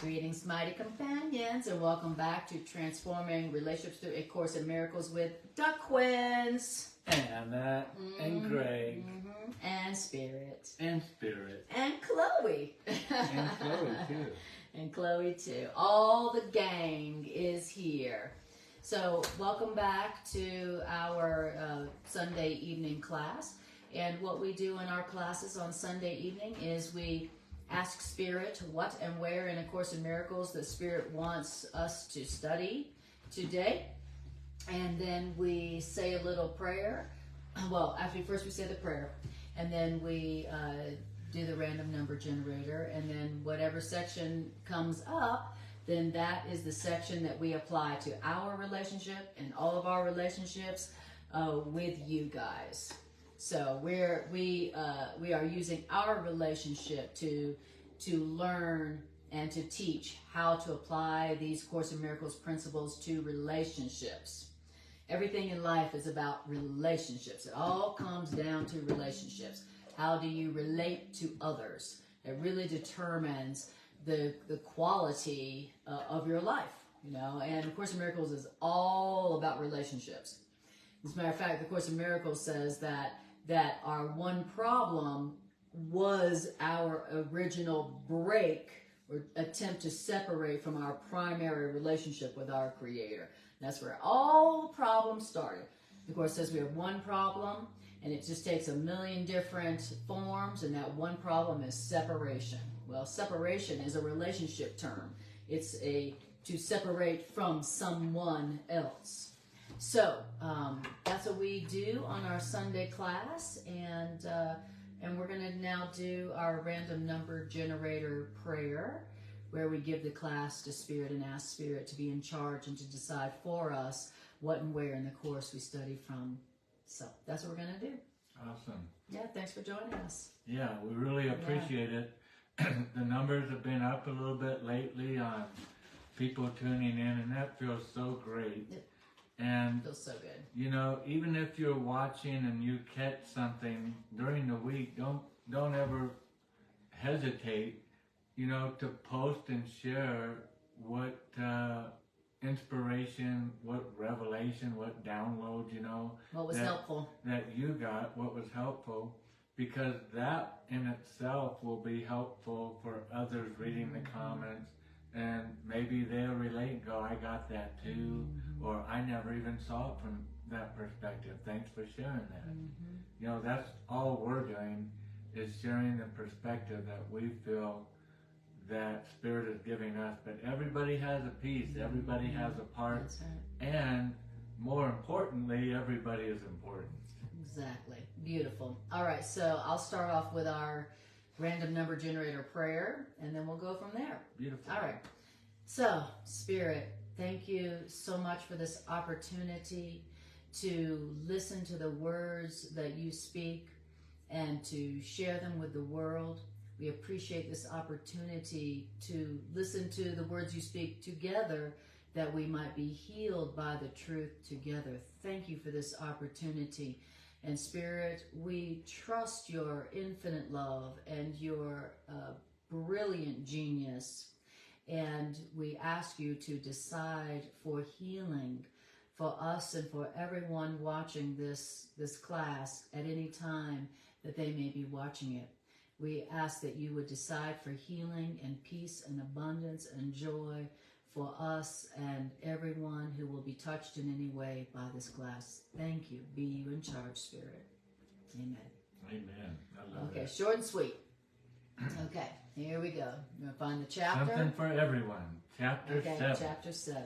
Greetings, mighty companions, and welcome back to Transforming Relationships Through A Course in Miracles with the Quins. Anna and Greg. And Spirit. And Spirit. And Chloe. And Chloe, too. And Chloe, too. All the gang is here. So, welcome back to our Sunday evening class. And what we do in our classes on Sunday evening is we ask Spirit what and where in A Course in Miracles that Spirit wants us to study today. And then we say a little prayer. Well, actually, first we say the prayer. And then we do the random number generator. And then whatever section comes up, then that is the section that we apply to our relationship and all of our relationships with you guys. So we are using our relationship to learn and to teach how to apply these Course in Miracles principles to relationships. Everything in life is about relationships. It all comes down to relationships. How do you relate to others? It really determines the quality of your life, you know. And the Course in Miracles is all about relationships. As a matter of fact, the Course in Miracles says that our one problem was our original break or attempt to separate from our primary relationship with our Creator. That's where all problems started. The Course says we have one problem, and it just takes a million different forms, and that one problem is separation. Well, separation is a relationship term. It's to separate from someone else. So that's what we do on our Sunday class, and we're going to now do our random number generator prayer, where we give the class to Spirit and ask Spirit to be in charge and to decide for us what and where in the course we study from. So that's what we're going to do. Awesome. Yeah, thanks for joining us. Yeah, we really appreciate it. The numbers have been up a little bit lately on people tuning in, and that feels so great. And feels so good. You know, even if you're watching and you catch something during the week, don't ever hesitate, you know, to post and share what inspiration, what revelation, what download, you know. What was helpful. That you got, what was helpful, because that in itself will be helpful for others reading the comments. And maybe they'll relate and go, I got that too, or I never even saw it from that perspective. Thanks for sharing that. You know, that's all we're doing, is sharing the perspective that we feel that Spirit is giving us. But everybody has a piece, everybody has a part, and more importantly, everybody is important. Exactly. Beautiful. All right, so I'll start off with our random number generator prayer, and then we'll go from there. Beautiful. All right. So, Spirit, thank you so much for this opportunity to listen to the words that you speak and to share them with the world. We appreciate this opportunity to listen to the words you speak together, that we might be healed by the truth together. Thank you for this opportunity. And Spirit, we trust your infinite love and your brilliant genius. And we ask you to decide for healing for us and for everyone watching this class at any time that they may be watching it. We ask that you would decide for healing and peace and abundance and joy for us and everyone who will be touched in any way by this class. Thank you. Be you in charge, Spirit. Amen. Amen. I love that. Short and sweet. Okay, here we go. We're going to find the chapter. Something for everyone. Chapter 7. Chapter 7.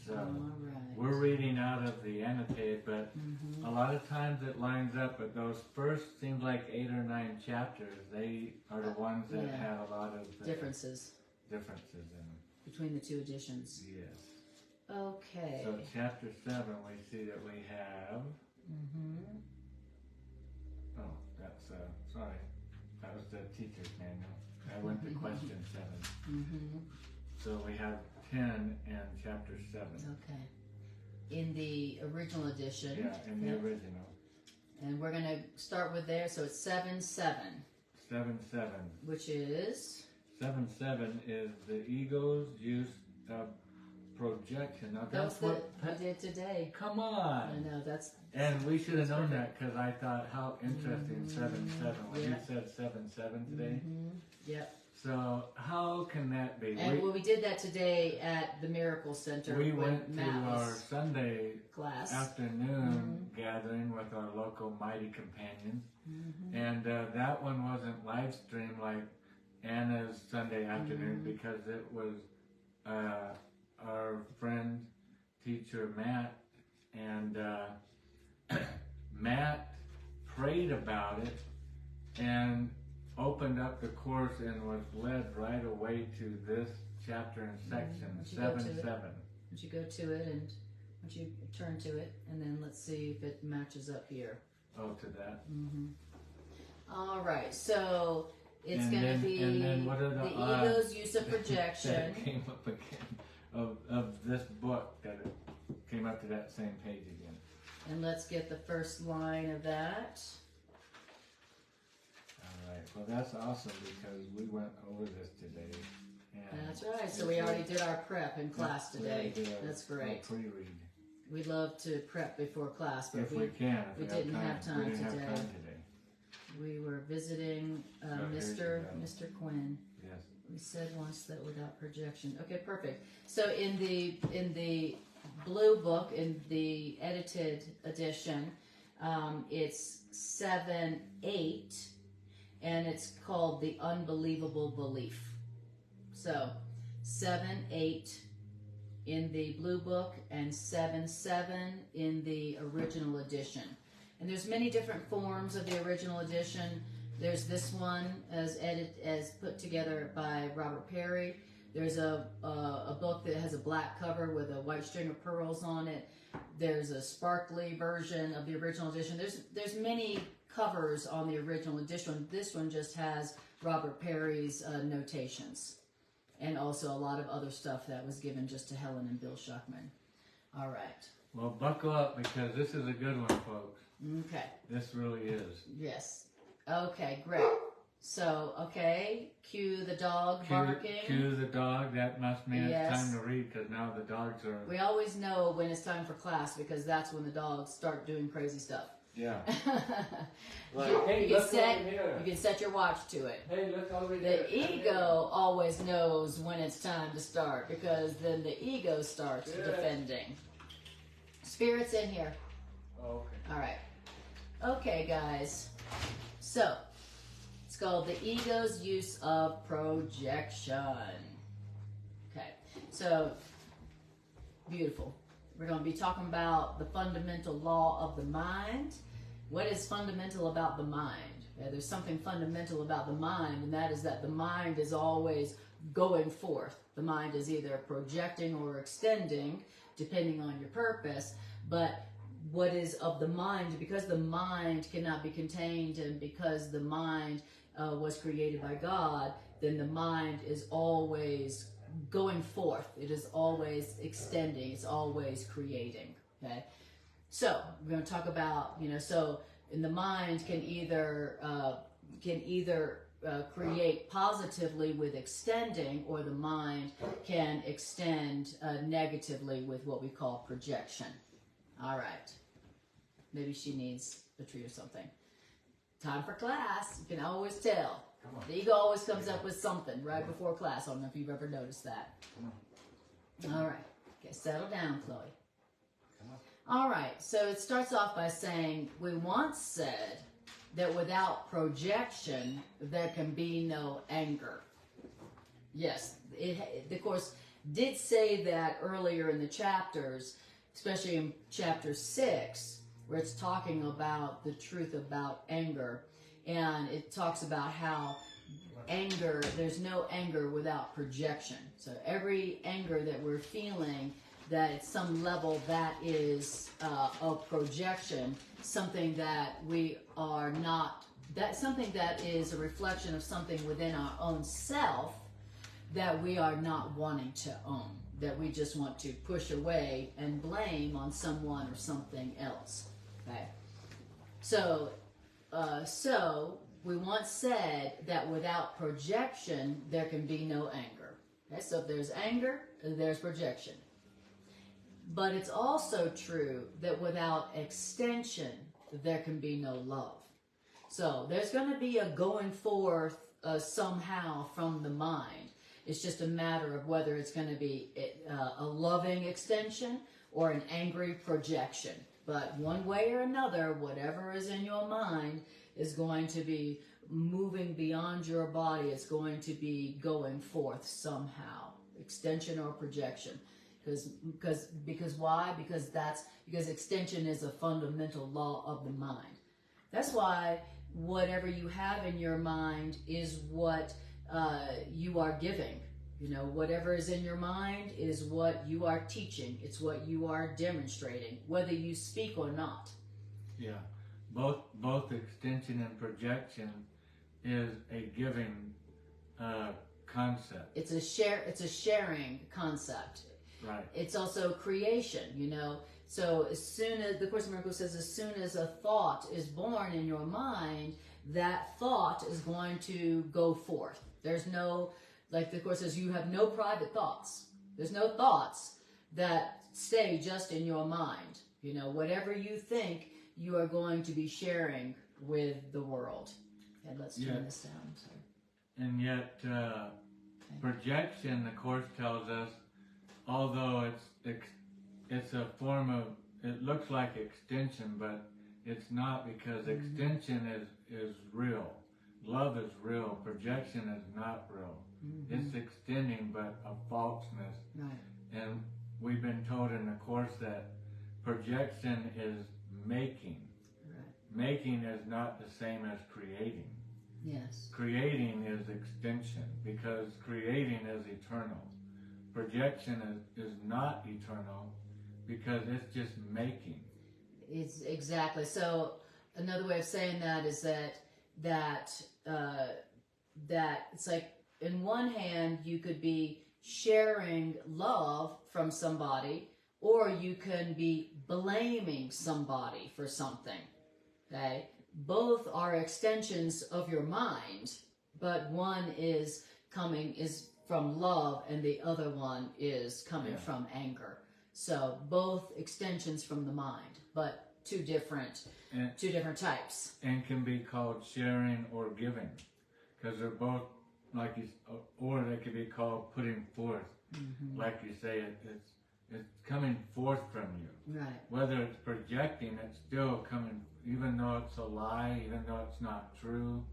So, all right. We're reading out of the annotated, but a lot of times it lines up, but those first, seems like 8 or 9 chapters, they are the ones that have a lot of differences in them. Between the two editions. Yes. Okay. So chapter 7, we see that we have... Oh, that's, sorry. That was the teacher's manual. I went to question 7. So we have 10 and chapter 7. Okay. In the original edition. Yeah, in the original. And we're going to start with there. So it's 7-7. 7-7. Which is? 7-7 is the ego's use of projection. Now That's what we did today. Come on. I know, that's... And we should have known that because I thought how interesting 7-7 when you said 7-7 today. Yep. So how can that be? And we did that today at the Miracle Center. We went to our Sunday class afternoon gathering with our local Mighty Companions. And that one wasn't live streamed like Anna's Sunday afternoon because it was our friend, teacher Matt, and Matt prayed about it and opened up the course and was led right away to this chapter and section, 7-7. Would you go to it and would you turn to it and then let's see if it matches up here. Oh, to that. All right, so it's going to be and then what are the ego's use of projection. that came up again of this book that it came up to that same page again. And let's get the first line of that. All right, well that's awesome because we went over this today. And that's right, so we already did our prep in class today. That's great. Pre-read. We love to prep before class, but if we can. If we didn't have time we didn't today. Have time today. We were visiting Mr. Quinn. Yes. We said once that without projection. Okay, perfect. So in the blue book, in the edited edition, it's 7-8, and it's called The Unbelievable Belief. So 7-8 in the blue book and 7-7 in the original edition. And there's many different forms of the original edition. There's this one as put together by Robert Perry. There's a book that has a black cover with a white string of pearls on it. There's a sparkly version of the original edition. There's many covers on the original edition. This one just has Robert Perry's notations, and also a lot of other stuff that was given just to Helen and Bill Schuckman. All right. Well, buckle up because this is a good one, folks. Okay. This really is. Yes. Okay, great. So, okay, cue the dog barking. Cue the dog. That must mean it's time to read because now the dogs are... We always know when it's time for class because that's when the dogs start doing crazy stuff. Yeah. Like, hey, you look over here. can set your watch to it. Hey, look over here. The ego always knows when it's time to start because then the ego starts defending. Spirit's in here. Oh, okay. All right. Okay, guys. So, it's called the ego's use of projection. Okay. So, beautiful. We're going to be talking about the fundamental law of the mind. What is fundamental about the mind? There's something fundamental about the mind, and that is that the mind is always going forth. The mind is either projecting or extending, depending on your purpose. But what is of the mind, because the mind cannot be contained and because the mind was created by God, then the mind is always going forth. It is always extending. It's always creating. Okay. So we're going to talk about, so in the mind can either create positively with extending, or the mind can extend negatively with what we call projection. All right. Maybe she needs a treat or something. Time for class. You can always tell. The ego always comes up with something right before class. I don't know if you've ever noticed that. All right. Okay, settle down, Chloe. All right. So it starts off by saying, we once said that without projection, there can be no anger. Yes, it, of course, did say that earlier in the chapters, especially in chapter 6, where it's talking about the truth about anger. And it talks about how anger, there's no anger without projection. So every anger that we're feeling, that at some level that is a projection, something that we are not, that's something that is a reflection of something within our own self that we are not wanting to own, that we just want to push away and blame on someone or something else. Okay, so we once said that without projection, there can be no anger. Okay, so if there's anger, there's projection. But it's also true that without extension, there can be no love. So there's going to be a going forth somehow from the mind. It's just a matter of whether it's going to be a loving extension or an angry projection. But one way or another, whatever is in your mind is going to be moving beyond your body. It's going to be going forth somehow, extension or projection. Because why? Because extension is a fundamental law of the mind. That's why whatever you have in your mind is what you are giving. You know, whatever is in your mind is what you are teaching. It's what you are demonstrating, whether you speak or not. Yeah, both extension and projection is a giving concept. It's a sharing concept. Right. It's also creation, you know. So as soon as, the Course in Miracles says, as soon as a thought is born in your mind, that thought is going to go forth. There's no, like the Course says, you have no private thoughts. There's no thoughts that stay just in your mind. You know, whatever you think, you are going to be sharing with the world. And let's turn this down. Sorry. And yet, projection, the Course tells us, although it's a form of, it looks like extension, but it's not, because extension is real. Love is real. Projection is not real. It's extending, but a falseness. Right. And we've been told in the Course that projection is making. Right. Making is not the same as creating. Yes. Creating is extension, because creating is eternal. Projection is not eternal, because it's just making. It's exactly. So another way of saying that is that it's like, in one hand, you could be sharing love from somebody, or you can be blaming somebody for something. Okay? Both are extensions of your mind, but one is from love and the other one is coming from anger. So both extensions from the mind, but two different types. And can be called sharing or giving, because they're both, like you, or they can be called putting forth. Like you say, it's coming forth from you. Right. Whether it's projecting, it's still coming, even though it's a lie, even though it's not true,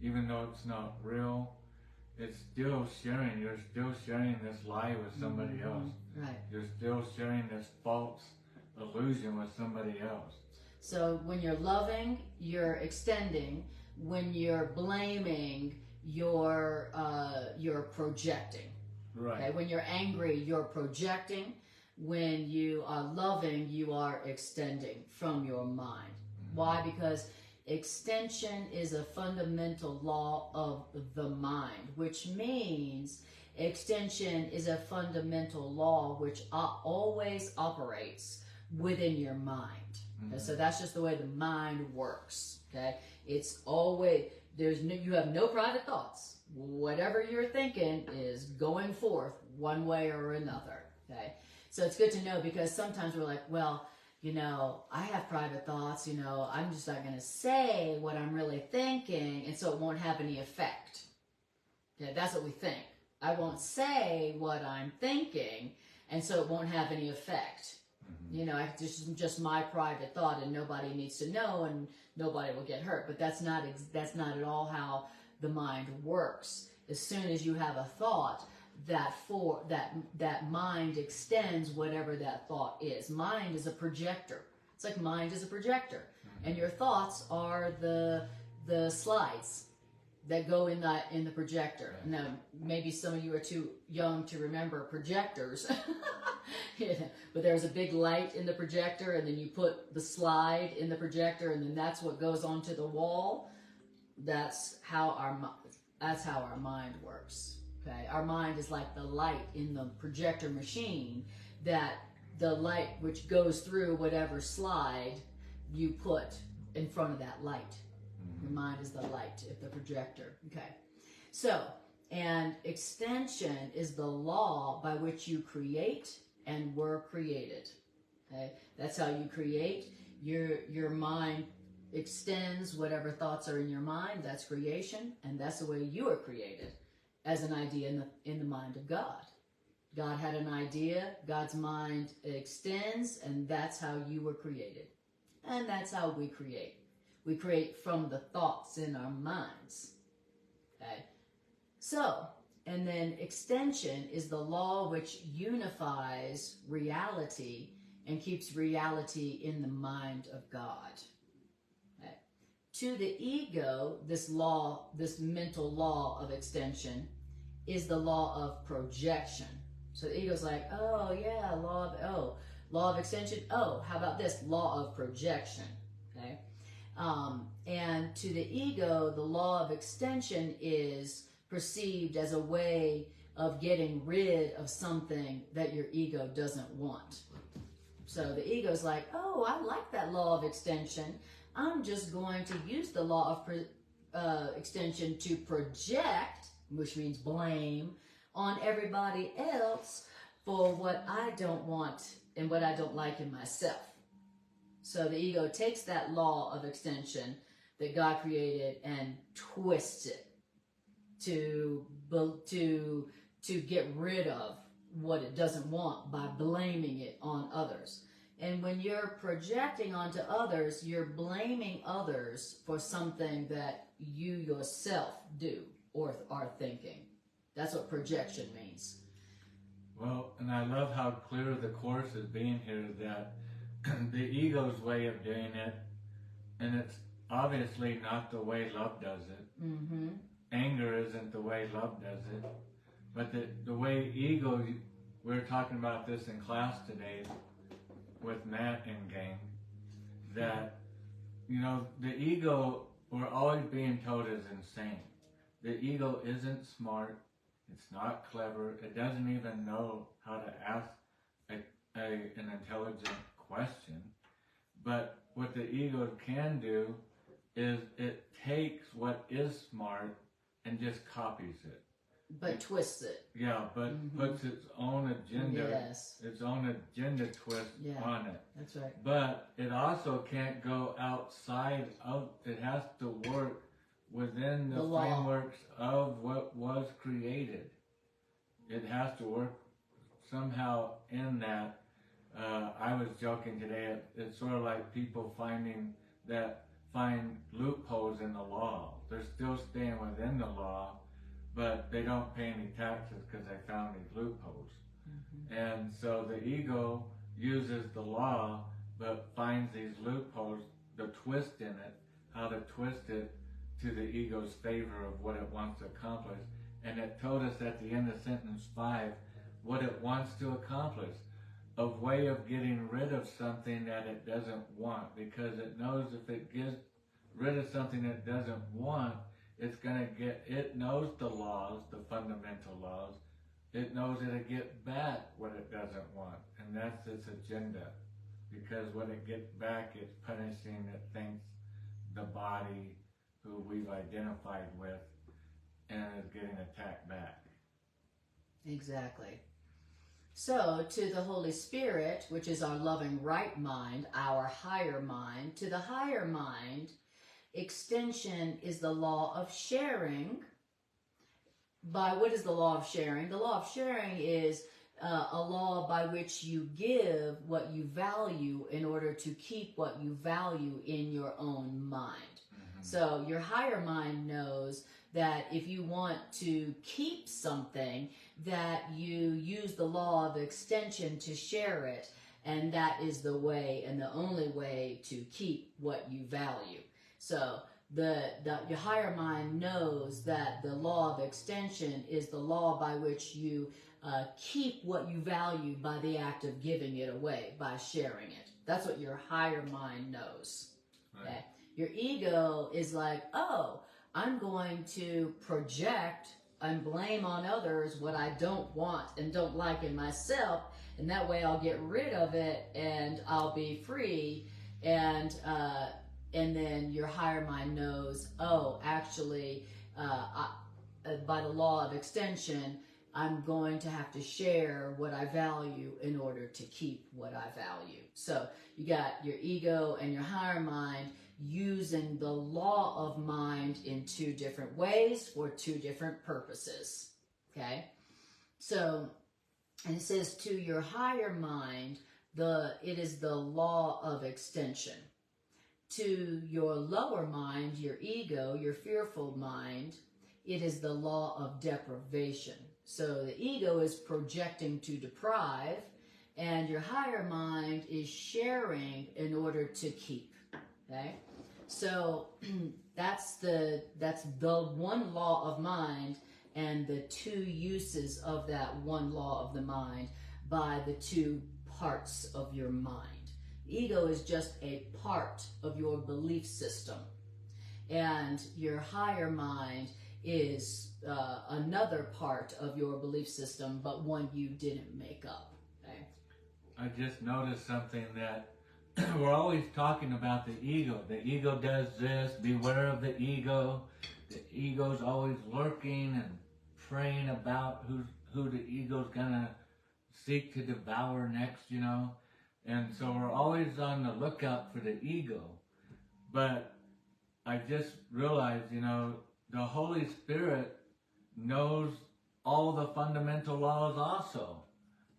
even though it's not real. It's still sharing. You're still sharing this lie with somebody else. Right. You're still sharing this false illusion with somebody else. So when you're loving, you're extending. When you're blaming, you're projecting. Right. Okay? When you're angry, you're projecting. When you are loving, you are extending from your mind. Why? Because extension is a fundamental law of the mind, which means extension is a fundamental law which always operates within your mind. Okay? So that's just the way the mind works. Okay, it's always, you have no private thoughts. Whatever you're thinking is going forth one way or another. Okay, so it's good to know, because sometimes we're like, well, you know, I have private thoughts, you know, I'm just not going to say what I'm really thinking, and so it won't have any effect. Okay, that's what we think. I won't say what I'm thinking, and so it won't have any effect. You know, just my private thought, and nobody needs to know, and nobody will get hurt. But that's not at all how the mind works. As soon as you have a thought, that mind extends whatever that thought is. Mind is a projector. It's like mind is a projector, and your thoughts are the slides that go in the projector. Now, maybe some of you are too young to remember projectors, but there's a big light in the projector, and then you put the slide in the projector, and then that's what goes onto the wall. That's how our mind works. Okay, our mind is like the light in the projector machine, that the light which goes through whatever slide you put in front of that light. Your mind is the light, the projector. Okay. So, and extension is the law by which you create and were created. Okay. That's how you create. Your mind extends whatever thoughts are in your mind. That's creation, and that's the way you are created, as an idea in the mind of God. God had an idea, God's mind extends, and that's how you were created. And that's how we create. We create from the thoughts in our minds. Okay? So, and then extension is the law which unifies reality and keeps reality in the mind of God. Okay? To the ego, this law, this mental law of extension, is the law of projection. So the ego's like, oh yeah, law of extension. Oh, how about this? Law of projection. Okay. And to the ego, the law of extension is perceived as a way of getting rid of something that your ego doesn't want. So the ego's like, oh, I like that law of extension. I'm just going to use the law of extension to project, which means blame, on everybody else for what I don't want and what I don't like in myself. So the ego takes that law of extension that God created and twists it to get rid of what it doesn't want by blaming it on others. And when you're projecting onto others, you're blaming others for something that you yourself do or are thinking. That's what projection means. Well, and I love how clear the Course is being here that the ego's way of doing it, and it's obviously not the way love does it. Mm-hmm. Anger isn't the way love does it. But the way ego, we were talking about this in class today with Matt and gang, that, you know, the ego, we're always being told is insane. The ego isn't smart. It's not clever. It doesn't even know how to ask an intelligent question. But what the ego can do is it takes what is smart and just copies it. But twists it. Yeah, but puts its own agenda, yes. its own agenda twist on it. That's right. But it also can't go outside of, it has to work within the frameworks of what was created. It has to work somehow in that. I was joking today, it's sort of like people find loopholes in the law. They're still staying within the law, but they don't pay any taxes because they found these loopholes. Mm-hmm. And so the ego uses the law, but finds these loopholes, the twist in it, how to twist it to the ego's favor of what it wants to accomplish. And it told us at the end of sentence 5 what it wants to accomplish. A way of getting rid of something that it doesn't want, because it knows if it gets rid of something it doesn't want, it knows the laws, the fundamental laws. It knows it'll get back what it doesn't want. And that's its agenda. Because when it gets back, it's punishing, it thinks, the body who we've identified with, and is getting attacked back. Exactly. So, to the Holy Spirit, which is our loving right mind, our higher mind, to the higher mind, extension is the law of sharing. What is the law of sharing? The law of sharing is a law by which you give what you value in order to keep what you value in your own mind. Mm-hmm. So your higher mind knows that if you want to keep something, that you use the law of extension to share it, and that is the way and the only way to keep what you value. So your higher mind knows that the law of extension is the law by which you keep what you value by the act of giving it away, by sharing it. That's what your higher mind knows. Right. Okay? Your ego is like, oh, I'm going to project and blame on others what I don't want and don't like in myself, and that way I'll get rid of it and I'll be free, and and then your higher mind knows, oh, actually, by the law of extension, I'm going to have to share what I value in order to keep what I value. So you got your ego and your higher mind using the law of mind in two different ways for two different purposes. Okay? So, and it says to your higher mind, it is the law of extension. To your lower mind, your ego, your fearful mind, it is the law of deprivation. So the ego is projecting to deprive, and your higher mind is sharing in order to keep. Okay? So that's the one law of mind, and the two uses of that one law of the mind by the two parts of your mind. Ego is just a part of your belief system, and your higher mind is another part of your belief system, but one you didn't make up. Okay? I just noticed something that we're always talking about the ego. The ego does this, beware of the ego. The ego's always lurking and praying about who the ego's gonna seek to devour next, you know. And so we're always on the lookout for the ego. But I just realized, you know, the Holy Spirit knows all the fundamental laws also.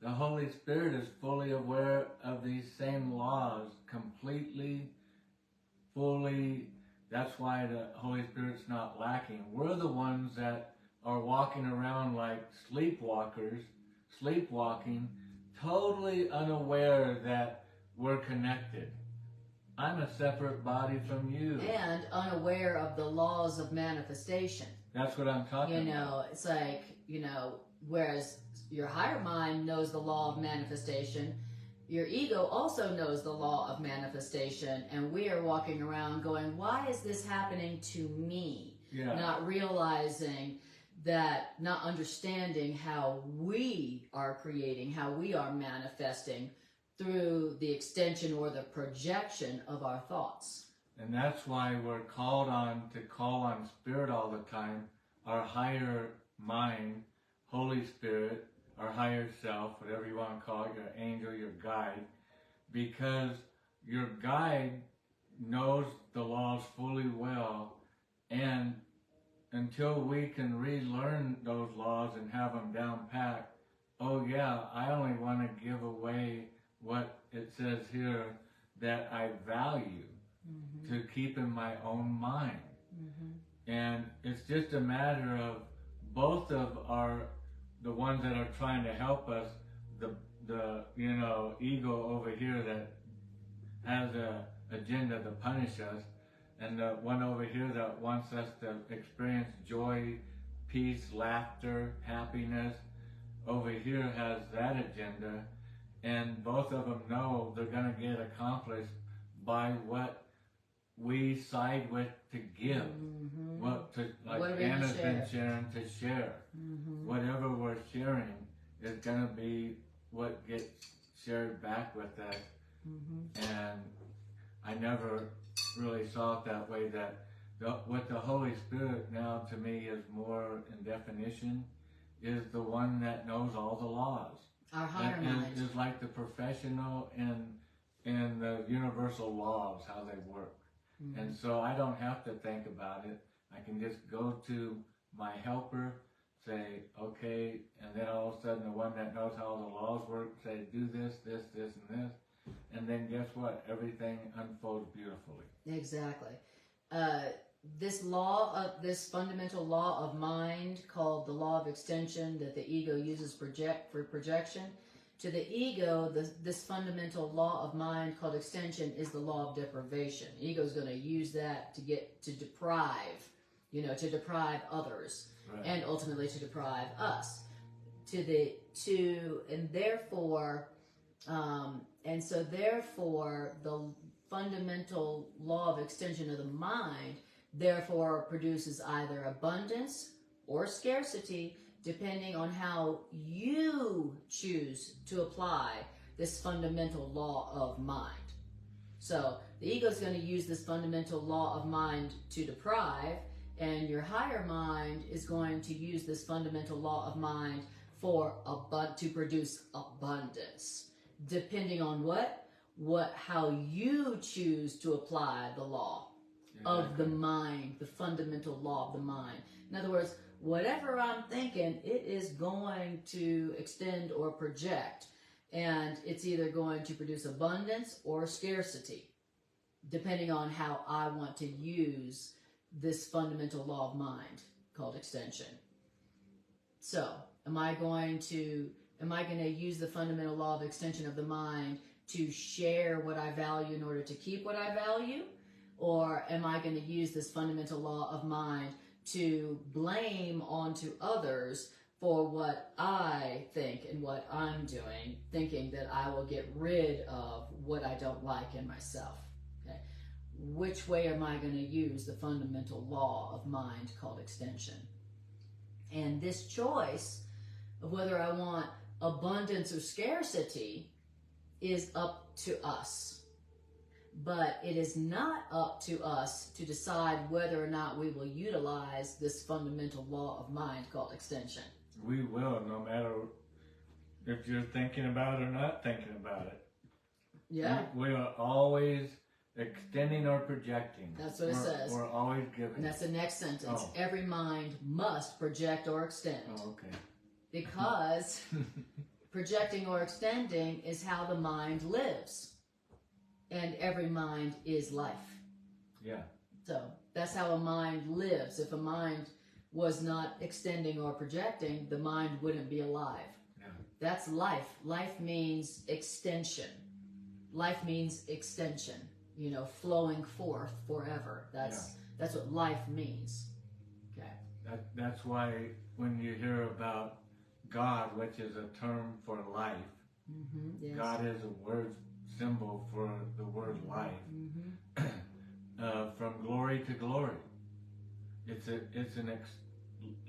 The Holy Spirit is fully aware of these same laws completely, fully. That's why the Holy Spirit's not lacking. We're the ones that are walking around like sleepwalkers, sleepwalking, totally unaware that we're connected. I'm a separate body from you. And unaware of the laws of manifestation. That's what I'm talking about. You know, it's like, you know, whereas your higher mind knows the law of manifestation, your ego also knows the law of manifestation, and we are walking around going, why is this happening to me? Yeah. Not realizing that, not understanding how we are creating, how we are manifesting through the extension or the projection of our thoughts. And that's why we're called on to call on Spirit all the time, our higher mind, Holy Spirit, our higher self, whatever you want to call it, your angel, your guide, because your guide knows the laws fully well, and until we can relearn those laws and have them down pat, oh yeah, I only want to give away what it says here that I value to keep in my own mind. And it's just a matter of both of the ones that are trying to help us, the you know, ego over here that has a agenda to punish us, and the one over here that wants us to experience joy, peace, laughter, happiness, over here has that agenda. And both of them know they're going to get accomplished by what we side with to give. What to, like Anna's been sharing, to share. Whatever we're sharing is going to be what gets shared back with us. And I never really saw it that way, that what the Holy Spirit now to me is more in definition is the one that knows all the laws. Our higher mind is like the professional in the universal laws, how they work. And so I don't have to think about it. I can just go to my helper, say, okay, and then all of a sudden the one that knows how the laws work, say, do this, this, this, and this. And then guess what? Everything unfolds beautifully. Exactly. This fundamental law of mind called the law of extension that the ego uses for projection. To the ego, this fundamental law of mind called extension is the law of deprivation. The ego is going to use that to deprive, to deprive others, right, and ultimately to deprive us. Therefore, the fundamental law of extension of the mind therefore produces either abundance or scarcity, depending on how you choose to apply this fundamental law of mind. So the ego is going to use this fundamental law of mind to deprive, and your higher mind is going to use this fundamental law of mind to produce abundance, depending on how you choose to apply the law of the mind, the fundamental law of the mind. In other words, whatever I'm thinking, it is going to extend or project, and it's either going to produce abundance or scarcity, depending on how I want to use this fundamental law of mind called extension. So, am I going to use the fundamental law of extension of the mind to share what I value in order to keep what I value? Or am I going to use this fundamental law of mind to blame onto others for what I think and what I'm doing, thinking that I will get rid of what I don't like in myself? Okay. Which way am I going to use the fundamental law of mind called extension? And this choice of whether I want abundance or scarcity is up to us. But it is not up to us to decide whether or not we will utilize this fundamental law of mind called extension. We will, no matter if you're thinking about it or not thinking about it. Yeah. We are always extending or projecting. That's what it says. We're always giving. And that's the next sentence. Oh. Every mind must project or extend. Oh, okay. Because projecting or extending is how the mind lives. And every mind is life. Yeah. So that's how a mind lives. If a mind was not extending or projecting, the mind wouldn't be alive. Yeah. That's life. Life means extension. Life means extension. Flowing forth forever. That's what life means. Okay. That's why when you hear about God, which is a term for life, yes. God is a word symbol for the word life. From glory to glory,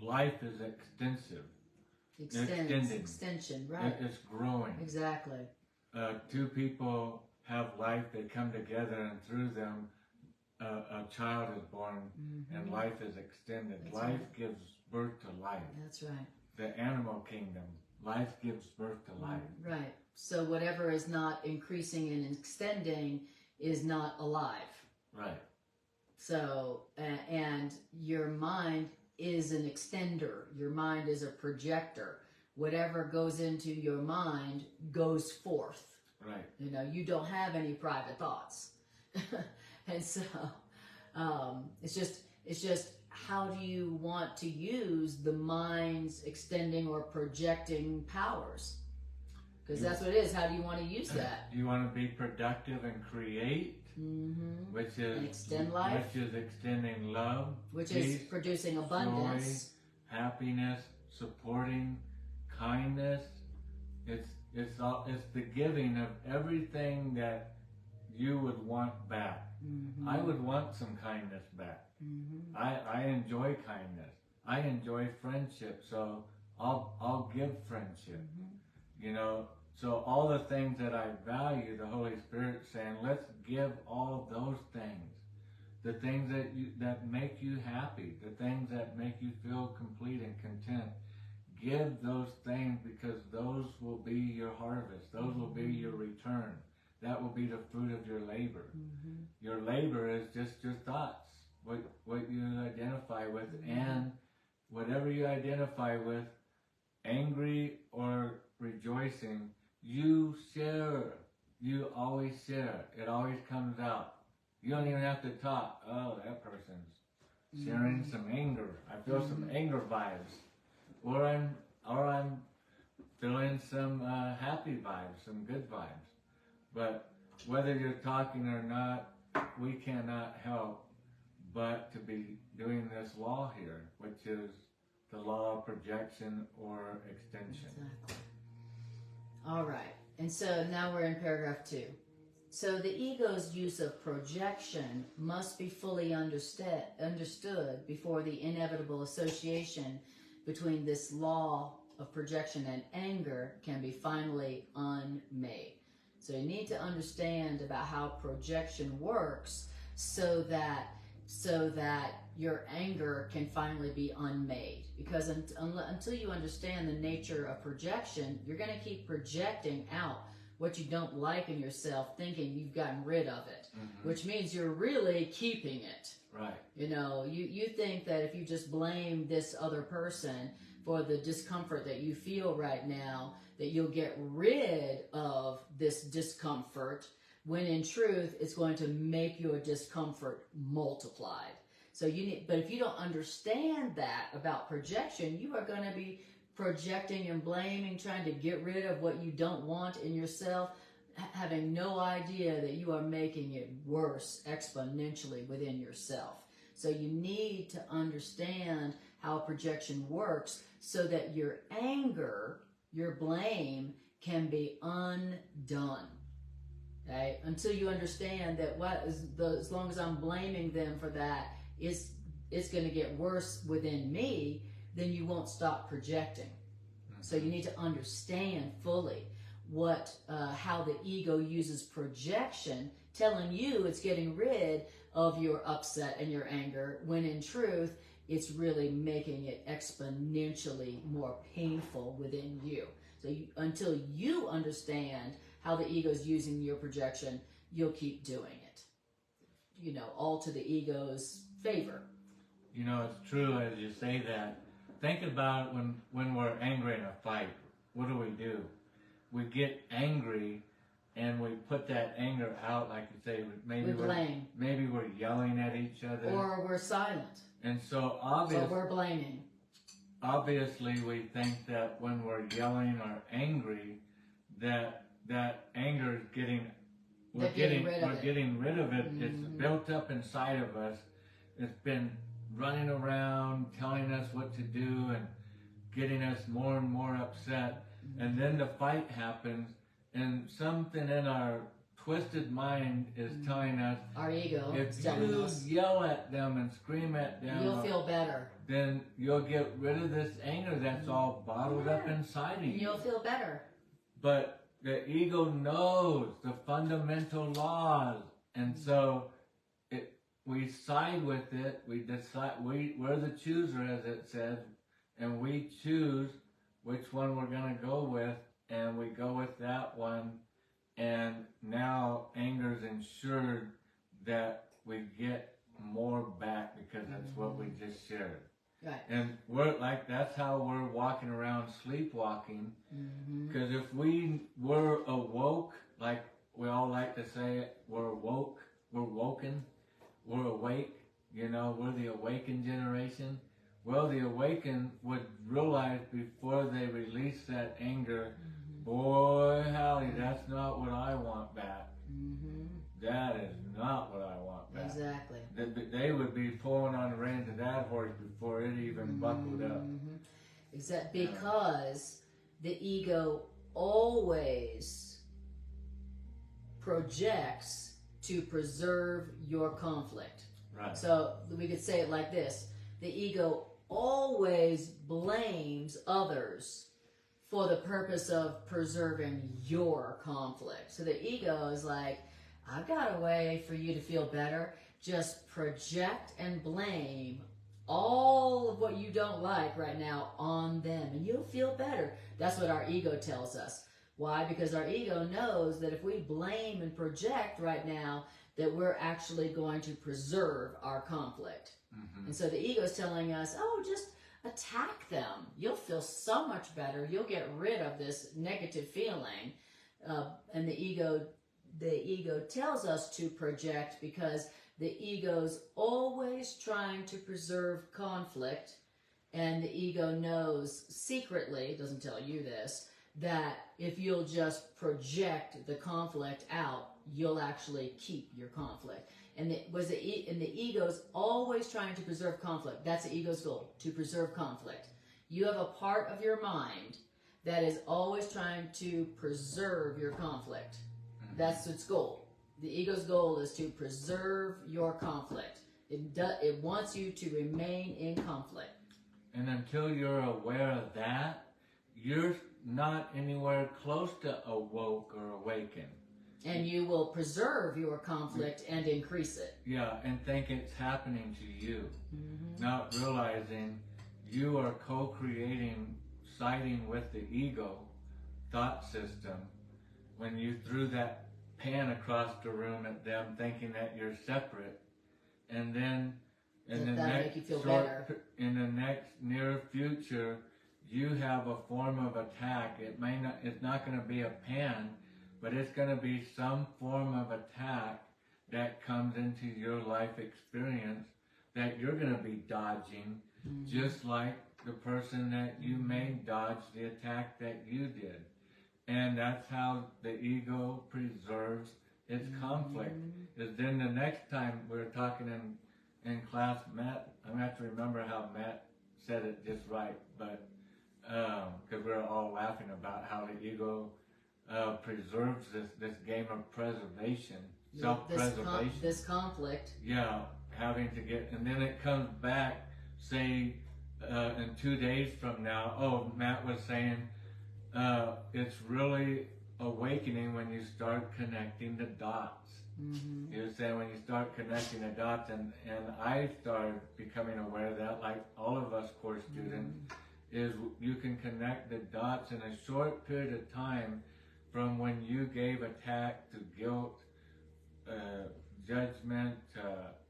life is extensive. Extension, right? It's growing. Exactly. Two people have life; they come together, and through them, a child is born, and life is extended. That's life right. gives birth to life. That's right. The animal kingdom, life gives birth to life. Right. So whatever is not increasing and extending is not alive. Right. So, and your mind is an extender. Your mind is a projector. Whatever goes into your mind goes forth. Right. You don't have any private thoughts. And so, it's just how do you want to use the mind's extending or projecting powers? Because that's what it is. How do you want to use that? You want to be productive and create, which is and extend life, which is extending love, which peace, is producing abundance, joy, happiness, supporting, kindness. It's the giving of everything that you would want back. I would want some kindness back. I enjoy kindness. I enjoy friendship, so I'll give friendship. So all the things that I value, the Holy Spirit's saying, let's give all those things. The things that make you happy, the things that make you feel complete and content. Give those things, because those will be your harvest. Those will be your return. That will be the fruit of your labor. Your labor is just your thoughts, what you identify with, and whatever you identify with, angry or rejoicing, you share. You always share. It always comes out. You don't even have to talk. Oh, that person's sharing some anger. I feel some anger vibes. Or I'm feeling some happy vibes, some good vibes. But whether you're talking or not, we cannot help but to be doing this law here, which is the law of projection or extension. Exactly. All right. And so now we're in paragraph 2. So the ego's use of projection must be fully understood before the inevitable association between this law of projection and anger can be finally unmade. So you need to understand about how projection works so that your anger can finally be unmade. Because until you understand the nature of projection, you're going to keep projecting out what you don't like in yourself, thinking you've gotten rid of it, which means you're really keeping it. Right. You know, you think that if you just blame this other person for the discomfort that you feel right now, that you'll get rid of this discomfort, when in truth, it's going to make your discomfort multiplied. So but if you don't understand that about projection, you are going to be projecting and blaming, trying to get rid of what you don't want in yourself, having no idea that you are making it worse exponentially within yourself. So you need to understand how projection works so that your anger, your blame can be undone. Okay? Until you understand that as long as I'm blaming them for that, it's going to get worse within me, then you won't stop projecting. So you need to understand fully how the ego uses projection, telling you it's getting rid of your upset and your anger, when in truth, it's really making it exponentially more painful within you. So until you understand how the ego is using your projection, you'll keep doing it. You know, all to the ego's favor. You know, it's true as you say that. Think about when we're angry in a fight. What do? We get angry and we put that anger out, like you say. Maybe we're yelling at each other. Or we're silent. And so we're blaming. Obviously, we think that when we're yelling or angry, that anger is we're getting rid of it. It's built up inside of us. It's been running around, telling us what to do and getting us more and more upset. And then the fight happens, and something in our twisted mind is telling us, our ego, if you yell at them and scream at them, you'll feel better. Then you'll get rid of this anger that's all bottled up inside of you. You'll feel better. But the ego knows the fundamental laws, and so we side with it. We decide. We're the chooser, as it says, and we choose which one we're going to go with, and we go with that one. And now anger is ensured that we get more back because that's what we just shared. Right. And that's how we're walking around sleepwalking. Because if we were awoke, like we all like to say, we're woke, we're woken, we're awake, you know, we're the awakened generation. Well, the awakened would realize before they release that anger, boy, howdy, that's not what I want back. That is not what I want back. Exactly. They would be pulling on the reins of that horse before it even buckled up. Exactly. Because the ego always projects to preserve your conflict. Right. So we could say it like this. The ego always blames others for the purpose of preserving your conflict. So the ego is like, I've got a way for you to feel better. Just project and blame all of what you don't like right now on them, and you'll feel better. That's what our ego tells us. Why? Because our ego knows that if we blame and project right now, that we're actually going to preserve our conflict. And so the ego is telling us, oh, just attack them. You'll feel so much better. You'll get rid of this negative feeling. And the ego tells us to project because the ego's always trying to preserve conflict. And the ego knows secretly, it doesn't tell you this, that if you'll just project the conflict out, you'll actually keep your conflict. And the ego's always trying to preserve conflict. That's the ego's goal, to preserve conflict. You have a part of your mind that is always trying to preserve your conflict. That's its goal. The ego's goal is to preserve your conflict. It wants you to remain in conflict. And until you're aware of that, you're not anywhere close to awoke or awakened. And you will preserve your conflict and increase it. Yeah, and think it's happening to you. Not realizing you are co-creating, siding with the ego thought system when you threw that pan across the room at them thinking that you're separate. And then in the next near future, you have a form of attack. It's not going to be a pan, but it's going to be some form of attack that comes into your life experience that you're going to be dodging, just like the person that you made dodge the attack that you did. And that's how the ego preserves its conflict. Is then the next time we were talking in class, Matt, I'm going to have to remember how Matt said it just right, but because we were all laughing about how the ego preserves this game of preservation, self-preservation. This conflict. Yeah, having to get, and then it comes back, say, in 2 days from now. Oh, Matt was saying it's really awakening when you start connecting the dots. He was saying when you start connecting the dots, and I started becoming aware of that, like all of us course students, is you can connect the dots in a short period of time from when you gave attack to guilt, judgment,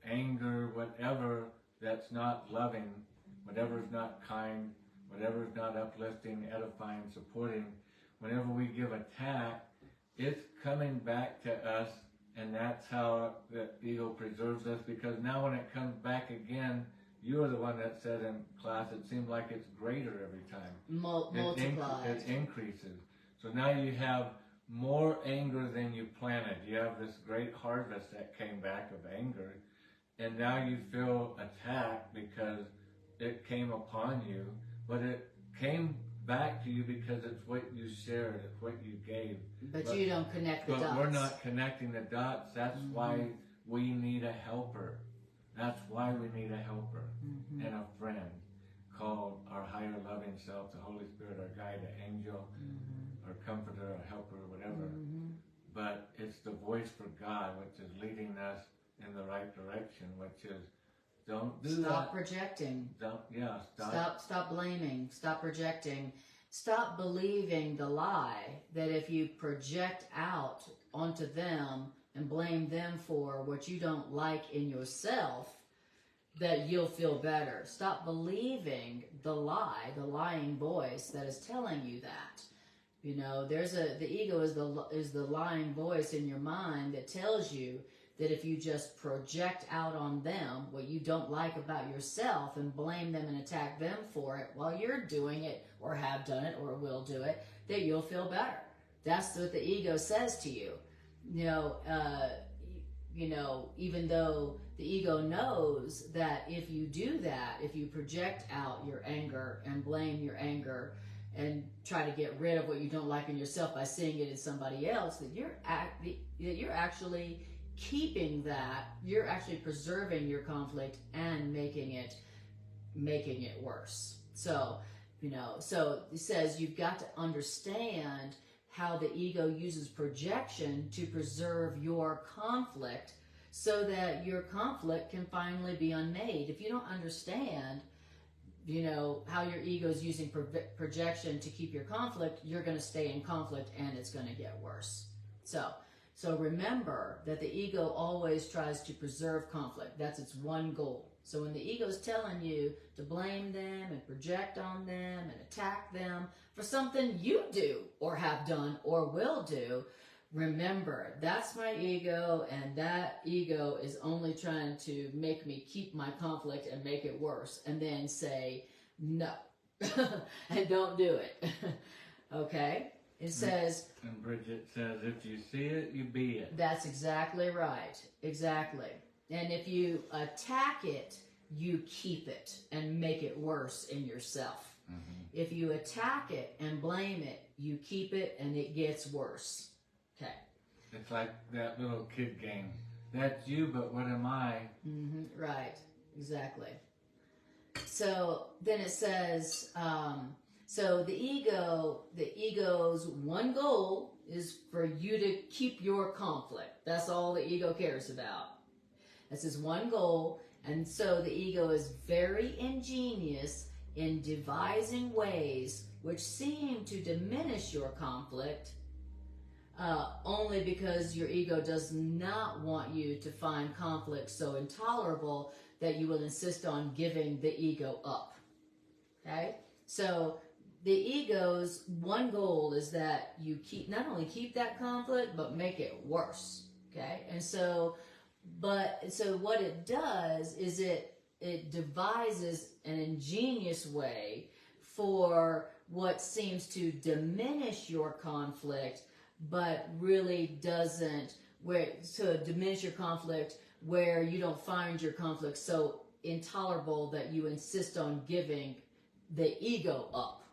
anger, whatever that's not loving, whatever is not kind, whatever is not uplifting, edifying, supporting. Whenever we give attack, it's coming back to us, and that's how the ego preserves us, because now when it comes back again, you're the one that said in class, it seems like it's greater every time. Multiplied. It increases. So now you have more anger than you planted. You have this great harvest that came back of anger, and now you feel attacked because it came upon you, but it came back to you because it's what you shared, it's what you gave. But you don't connect the dots. But we're not connecting the dots. That's why we need a helper. That's why we need a helper and a friend called our higher loving self, the Holy Spirit, our guide, the angel, our comforter, our helper, whatever. But it's the voice for God which is leading us in the right direction, which is don't do that. Stop projecting. Stop blaming. Stop projecting. Stop believing the lie that if you project out onto them and blame them for what you don't like in yourself, that you'll feel better. Stop believing the lie, the lying voice that is telling you that. You know, the ego is the lying voice in your mind that tells you that if you just project out on them what you don't like about yourself and blame them and attack them for it while you're doing it or have done it or will do it, that you'll feel better. That's what the ego says to you. Even though the ego knows that if you do that, if you project out your anger and blame your anger and try to get rid of what you don't like in yourself by seeing it in somebody else, that you're actually keeping that, you're actually preserving your conflict and making it worse. So it says you've got to understand how the ego uses projection to preserve your conflict so that your conflict can finally be unmade. If you don't understand, how your ego is using projection to keep your conflict, you're going to stay in conflict and it's going to get worse. So remember that the ego always tries to preserve conflict. That's its one goal. So when the ego is telling you to blame them and project on them and attack them for something you do or have done or will do, remember, that's my ego, and that ego is only trying to make me keep my conflict and make it worse, and then say no and don't do it. Okay? It says... And Bridget says, if you see it, you be it. That's exactly right. Exactly. And if you attack it, you keep it and make it worse in yourself. If you attack it and blame it, you keep it and it gets worse. Okay. It's like that little kid game. That's you, but what am I? Right. Exactly. So then it says, So the ego's one goal is for you to keep your conflict. That's all the ego cares about. That's his one goal. And so the ego is very ingenious in devising ways which seem to diminish your conflict, only because your ego does not want you to find conflict so intolerable that you will insist on giving the ego up. Okay? So the ego's one goal is that you not only keep that conflict, but make it worse. Okay? And so what it does is it devises an ingenious way for what seems to diminish your conflict, but really doesn't, to diminish your conflict where you don't find your conflict so intolerable that you insist on giving the ego up,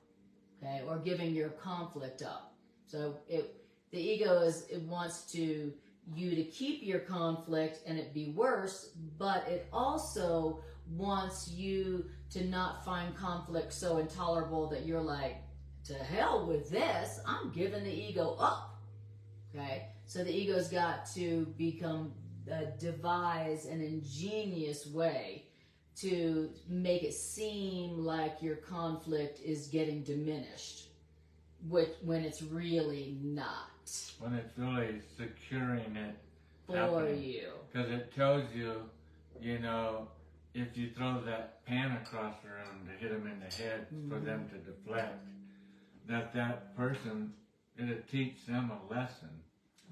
okay, or giving your conflict up. So the ego it wants you to keep your conflict and it be worse, but it also wants you to not find conflict so intolerable that you're like, to hell with this, I'm giving the ego up. Okay? So the ego's got to devise an ingenious way to make it seem like your conflict is getting diminished, when it's really not. When it's really securing it for you. Because it tells you, if you throw that pan across the room to hit them in the head for them to deflect, that person, it'll teach them a lesson.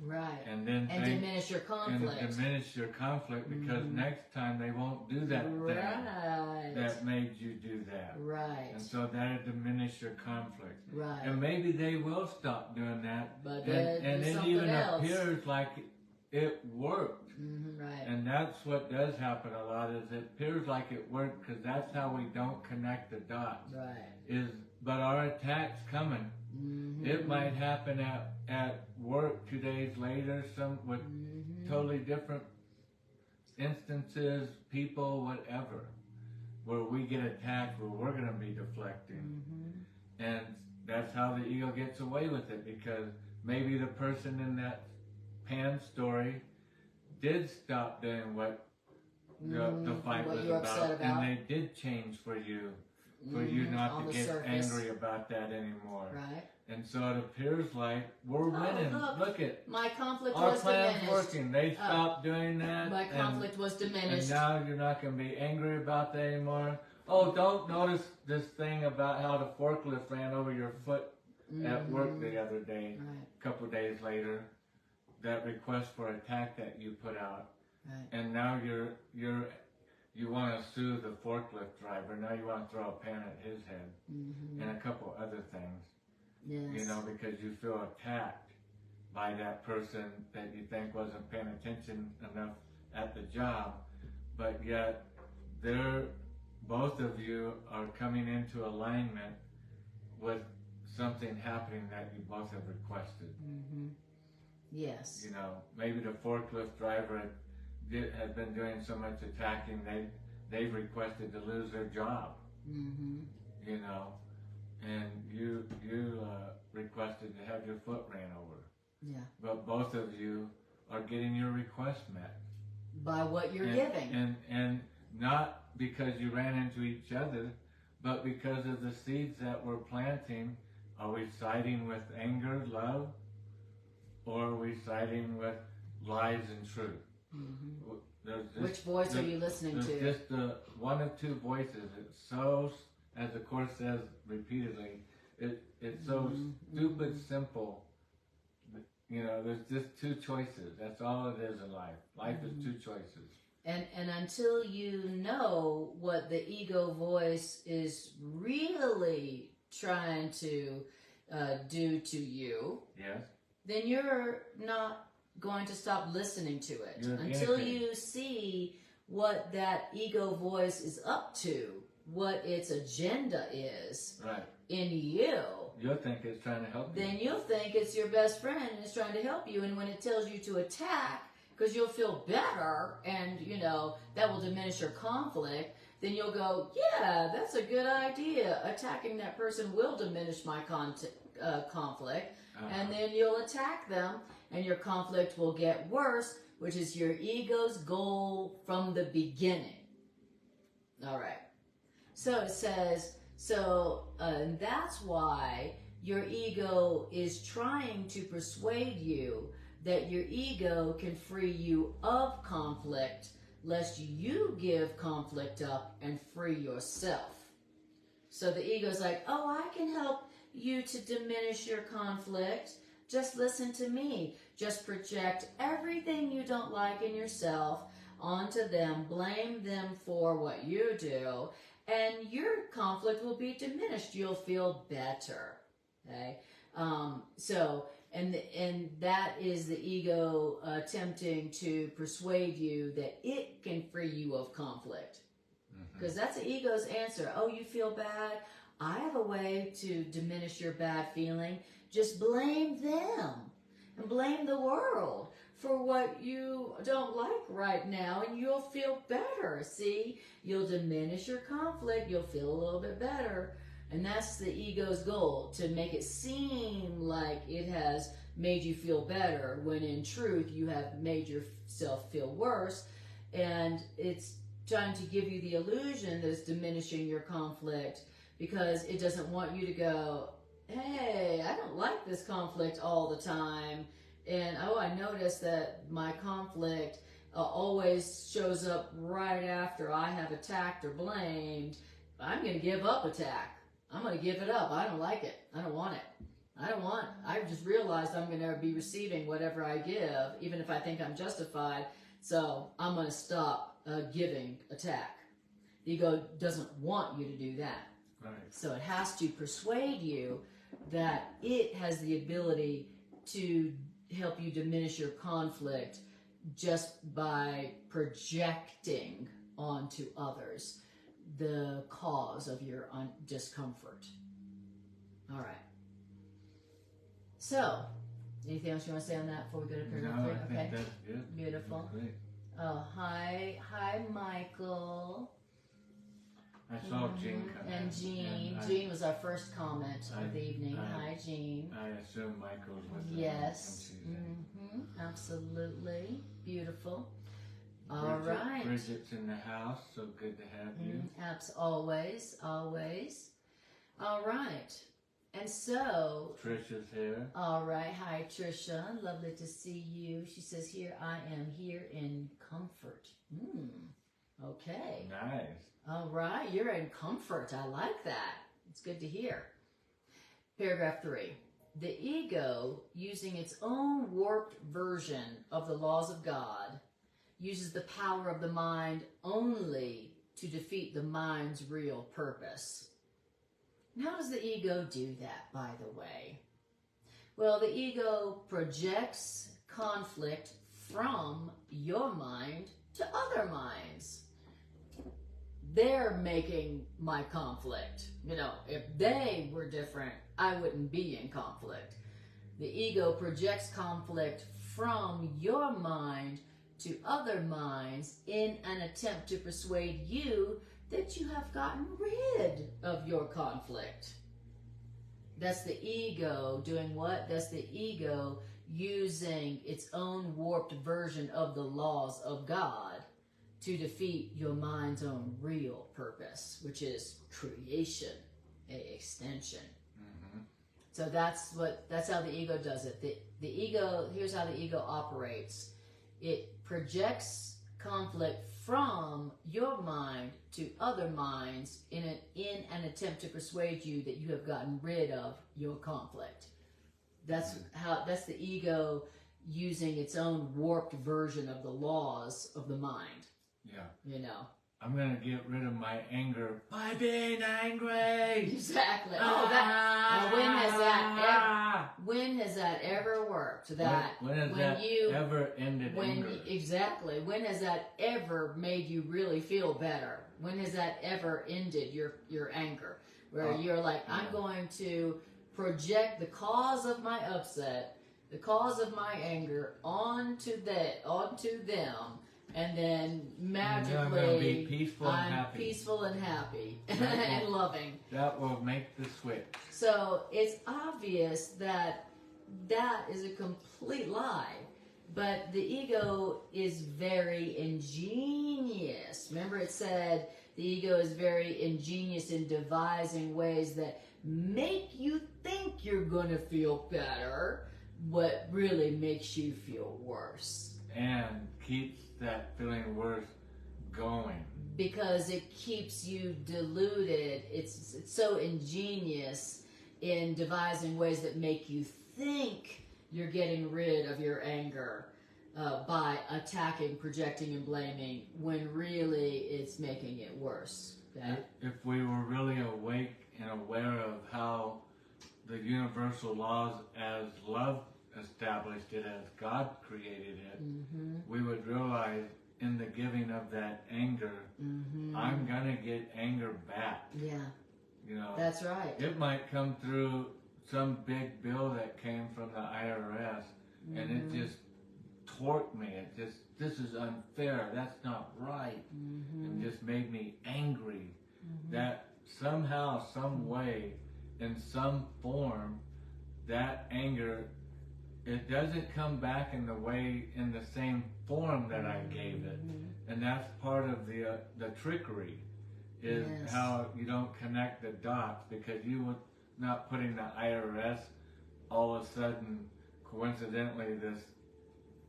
Right. And diminish your conflict. And diminish your conflict because next time they won't do that thing that made you do that. Right. And so that'll diminish your conflict. Right. And maybe they will stop doing that. But and it even appears like it worked. Right. And that's what does happen a lot, is it appears like it worked because that's how we don't connect the dots. Right. But our attack's coming. It might happen at work 2 days later, with totally different instances, people, whatever, where we get attacked, where we're going to be deflecting. And that's how the ego gets away with it, because maybe the person in that pan story did stop doing what the fight was about, and they did change for you not to get angry about that anymore. Right. And so it appears like we're winning. Look at my conflict our was plan's diminished. Working. They stopped doing that. My conflict was diminished. And now you're not going to be angry about that anymore. Oh, don't notice this thing about how the forklift ran over your foot at work the other day. Right. A couple of days later, that request for attack that you put out. Right. And now you want to sue the forklift driver. Now you want to throw a pan at his head and a couple other things. Yes. Because you feel attacked by that person that you think wasn't paying attention enough at the job, but yet both of you are coming into alignment with something happening that you both have requested. Yes. Maybe the forklift driver has been doing so much attacking, they've requested to lose their job. And you requested to have your foot ran over. Yeah. But both of you are getting your request met. By what you're giving. And not because you ran into each other, but because of the seeds that we're planting. Are we siding with anger, love, or are we siding with lies and truth? Which voice are you listening to? There's just one of two voices. It's so, as the Course says repeatedly, it's so stupid simple. There's just two choices. That's all it is in life. Life is two choices. And until you know what the ego voice is really trying to do to you, yes, then you're not going to stop listening to it until you see what that ego voice is up to, what its agenda is in you. You'll think it's trying to help you. Then you'll think it's your best friend and it's trying to help you. And when it tells you to attack, because you'll feel better and, that will diminish your conflict. then you'll go, yeah, that's a good idea. Attacking that person will diminish my conflict. And then you'll attack them, and your conflict will get worse, which is your ego's goal from the beginning. All right. So it says, and that's why your ego is trying to persuade you that your ego can free you of conflict, lest you give conflict up and free yourself. So the ego's like, oh, I can help you to diminish your conflict. Just listen to me. Just project everything you don't like in yourself onto them. Blame them for what you do, and your conflict will be diminished. You'll feel better. Okay? And that is the ego attempting to persuade you that it can free you of conflict. Because that's the ego's answer. Oh, you feel bad? I have a way to diminish your bad feeling. Just blame them and blame the world for what you don't like right now, and you'll feel better. See, you'll diminish your conflict. You'll feel a little bit better. And that's the ego's goal, to make it seem like it has made you feel better, when in truth you have made yourself feel worse. And it's trying to give you the illusion that it's diminishing your conflict, because it doesn't want you to go, hey, I don't like this conflict all the time. And, oh, I noticed that my conflict always shows up right after I have attacked or blamed. I'm going to give up attack. I'm going to give it up. I don't like it. I don't want it. I just realized I'm going to be receiving whatever I give, even if I think I'm justified. So I'm going to stop giving attack. The ego doesn't want you to do that. Right. So it has to persuade you that it has the ability to help you diminish your conflict just by projecting onto others the cause of your discomfort. All right. So, anything else you want to say on that before we go to paragraph 3? No, I think that's good. Beautiful. That's great. Oh, hi, Michael. I saw Jean come And in. Jean was our first comment of the evening. Hi, Jean. I assume Michael's with us. Yes. Absolutely. Beautiful. All right. Bridget's in the house, so good to have you. Always. All right. And so... Trisha's here. All right. Hi, Trisha. Lovely to see you. She says, here I am, here in comfort. Okay. Nice. All right. You're in comfort. I like that. It's good to hear. Paragraph 3. The ego, using its own warped version of the laws of God, uses the power of the mind only to defeat the mind's real purpose. And how does the ego do that, by the way? Well, the ego projects conflict from your mind to other minds. They're making my conflict. You know, if they were different, I wouldn't be in conflict. The ego projects conflict from your mind to other minds in an attempt to persuade you that you have gotten rid of your conflict. That's the ego doing what? That's the ego using its own warped version of the laws of God to defeat your mind's own real purpose, which is creation, extension. So that's how the ego does it. The ego, here's how the ego operates. It projects conflict from your mind to other minds in an attempt to persuade you that you have gotten rid of your conflict. That's the ego using its own warped version of the laws of the mind. Yeah. You know. I'm going to get rid of my anger by being angry. Exactly. When has that ever worked? When has that ever ended anger? Exactly. When has that ever made you really feel better? When has that ever ended your anger? Where you're like, I'm going to project the cause of my upset, the cause of my anger onto them, and then magically I'm going to be peaceful and happy. Peaceful and happy and loving. That will make the switch. So it's obvious that that is a complete lie. But the ego is very ingenious. Remember it said the ego is very ingenious in devising ways that make you think you're going to feel better, what really makes you feel worse. And keeps that feeling worse going. Because it keeps you deluded. It's so ingenious in devising ways that make you think you're getting rid of your anger by attacking, projecting, and blaming, when really it's making it worse. Okay? If we were really awake and aware of how the universal laws as love established it, as God created it, we would realize in the giving of that anger, I'm going to get anger back. Yeah. You know, that's right. It might come through some big bill that came from the IRS, and it just torqued me. It just, this is unfair. That's not right. And just made me angry. That somehow, some way, in some form, that anger, it doesn't come back in the same form that I gave it. And that's part of the trickery, is how you don't connect the dots, because you would not putting the IRS all of a sudden, coincidentally, this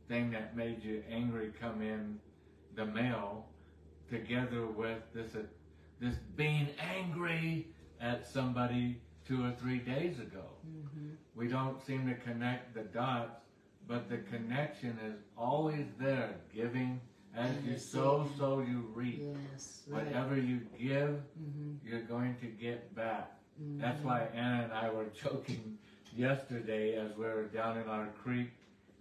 thing that made you angry come in the mail, together with this being angry at somebody 2 or 3 days ago. We don't seem to connect the dots, but the connection is always there. Giving, as you sow, so you reap. Yes, right. Whatever you give, you're going to get back. That's why Anna and I were joking yesterday as we were down in our creek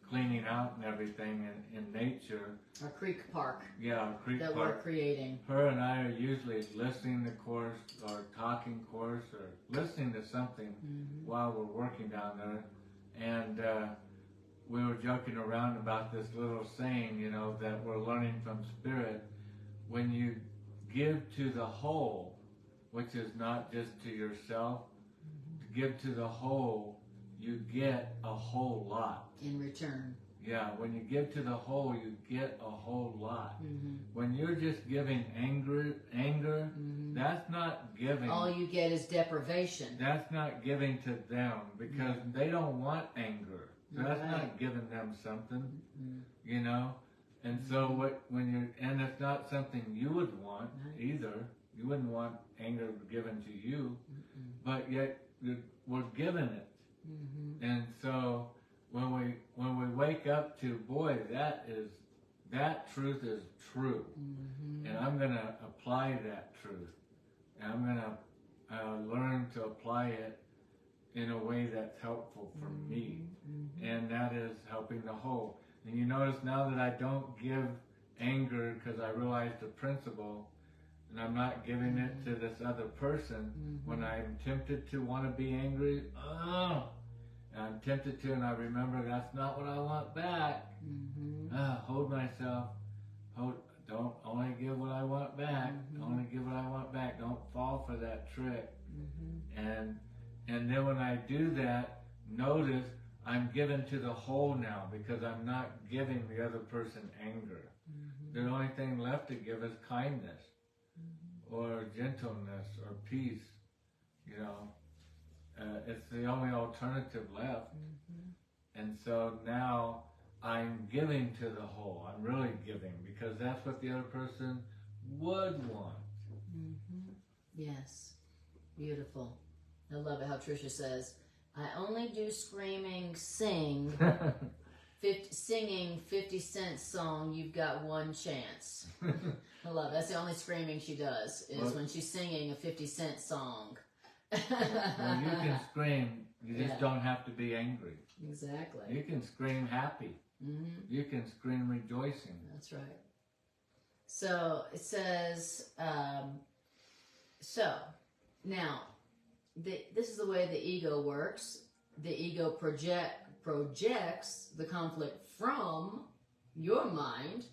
cleaning out and everything in nature. Our creek park. Yeah, our creek that park. We're creating. Her and I are usually listening to course or talking course or listening to something while we're working down there. And we were joking around about this little saying, you know, that we're learning from Spirit. When you give to the whole, which is not just to yourself, to give to the whole, you get a whole lot. In return. Yeah, when you give to the whole, you get a whole lot. When you're just giving anger, that's not giving. All you get is deprivation. That's not giving to them, because they don't want anger. So that's not giving them something, you know? And so and it's not something you would want either. You wouldn't want anger given to you, but yet we're given it. And so when we wake up to, boy, that truth is true, and I'm going to apply that truth, and I'm going to learn to apply it in a way that's helpful for me, and that is helping the whole. And you notice now that I don't give anger because I realize the principle, and I'm not giving it to this other person. When I'm tempted to want to be angry, and I'm tempted to, and I remember that's not what I want back. Hold myself. Don't only give what I want back. Only give what I want back. Don't fall for that trick. And then when I do that, notice I'm given to the whole now, because I'm not giving the other person anger. The only thing left to give is kindness, or gentleness, or peace. You know, it's the only alternative left. And so now I'm giving to the whole. I'm really giving, because that's what the other person would want. Yes. Beautiful. I love it how Tricia says, I only do screaming, singing 50 Cent song, You've Got One Chance. I love it. That's the only screaming she does, is when she's singing a 50 Cent song. Well, you can scream, you just don't have to be angry. Exactly. You can scream happy. You can scream rejoicing. That's right. So it says, so now, this is the way the ego works. The ego projects the conflict from your mind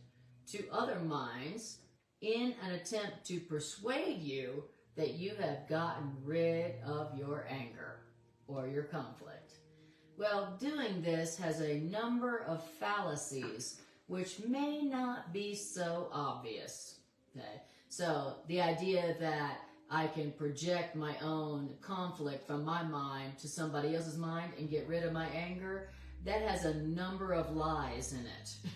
to other minds in an attempt to persuade you that you have gotten rid of your anger or your conflict. Well, doing this has a number of fallacies which may not be so obvious. Okay? So the idea that I can project my own conflict from my mind to somebody else's mind and get rid of my anger, that has a number of lies in it,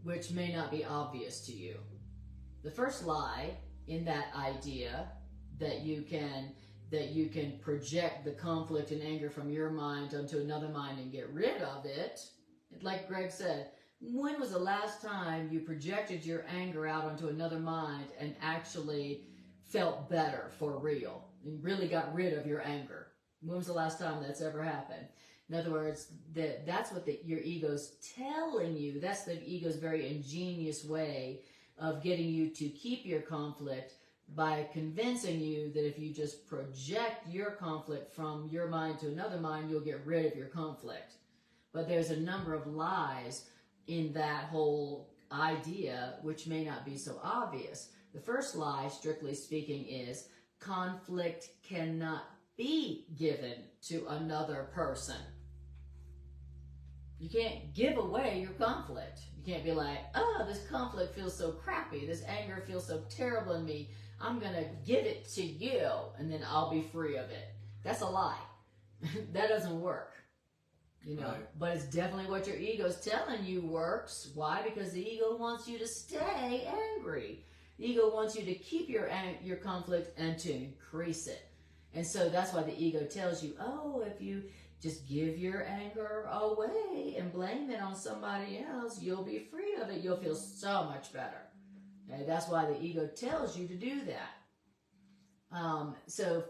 which may not be obvious to you. The first lie in that idea that you can project the conflict and anger from your mind onto another mind and get rid of it, like Greg said, when was the last time you projected your anger out onto another mind and actually felt better for real and really got rid of your anger? When was the last time that's ever happened? In other words, that's what your ego's telling you. That's the ego's very ingenious way of getting you to keep your conflict by convincing you that if you just project your conflict from your mind to another mind, you'll get rid of your conflict. But there's a number of lies in that whole idea which may not be so obvious. The first lie, strictly speaking, is conflict cannot be given to another person. You can't give away your conflict. You can't be like, oh, this conflict feels so crappy. This anger feels so terrible in me. I'm going to give it to you and then I'll be free of it. That's a lie. That doesn't work. You know, right. But it's definitely what your ego's telling you works. Why? Because the ego wants you to stay angry. The ego wants you to keep your conflict and to increase it. And so that's why the ego tells you, oh, if you just give your anger away and blame it on somebody else, you'll be free of it. You'll feel so much better. Okay? That's why the ego tells you to do that. So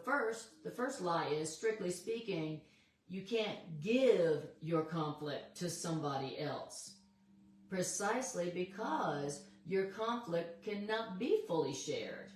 the first lie is, strictly speaking, you can't give your conflict to somebody else, precisely because your conflict cannot be fully shared,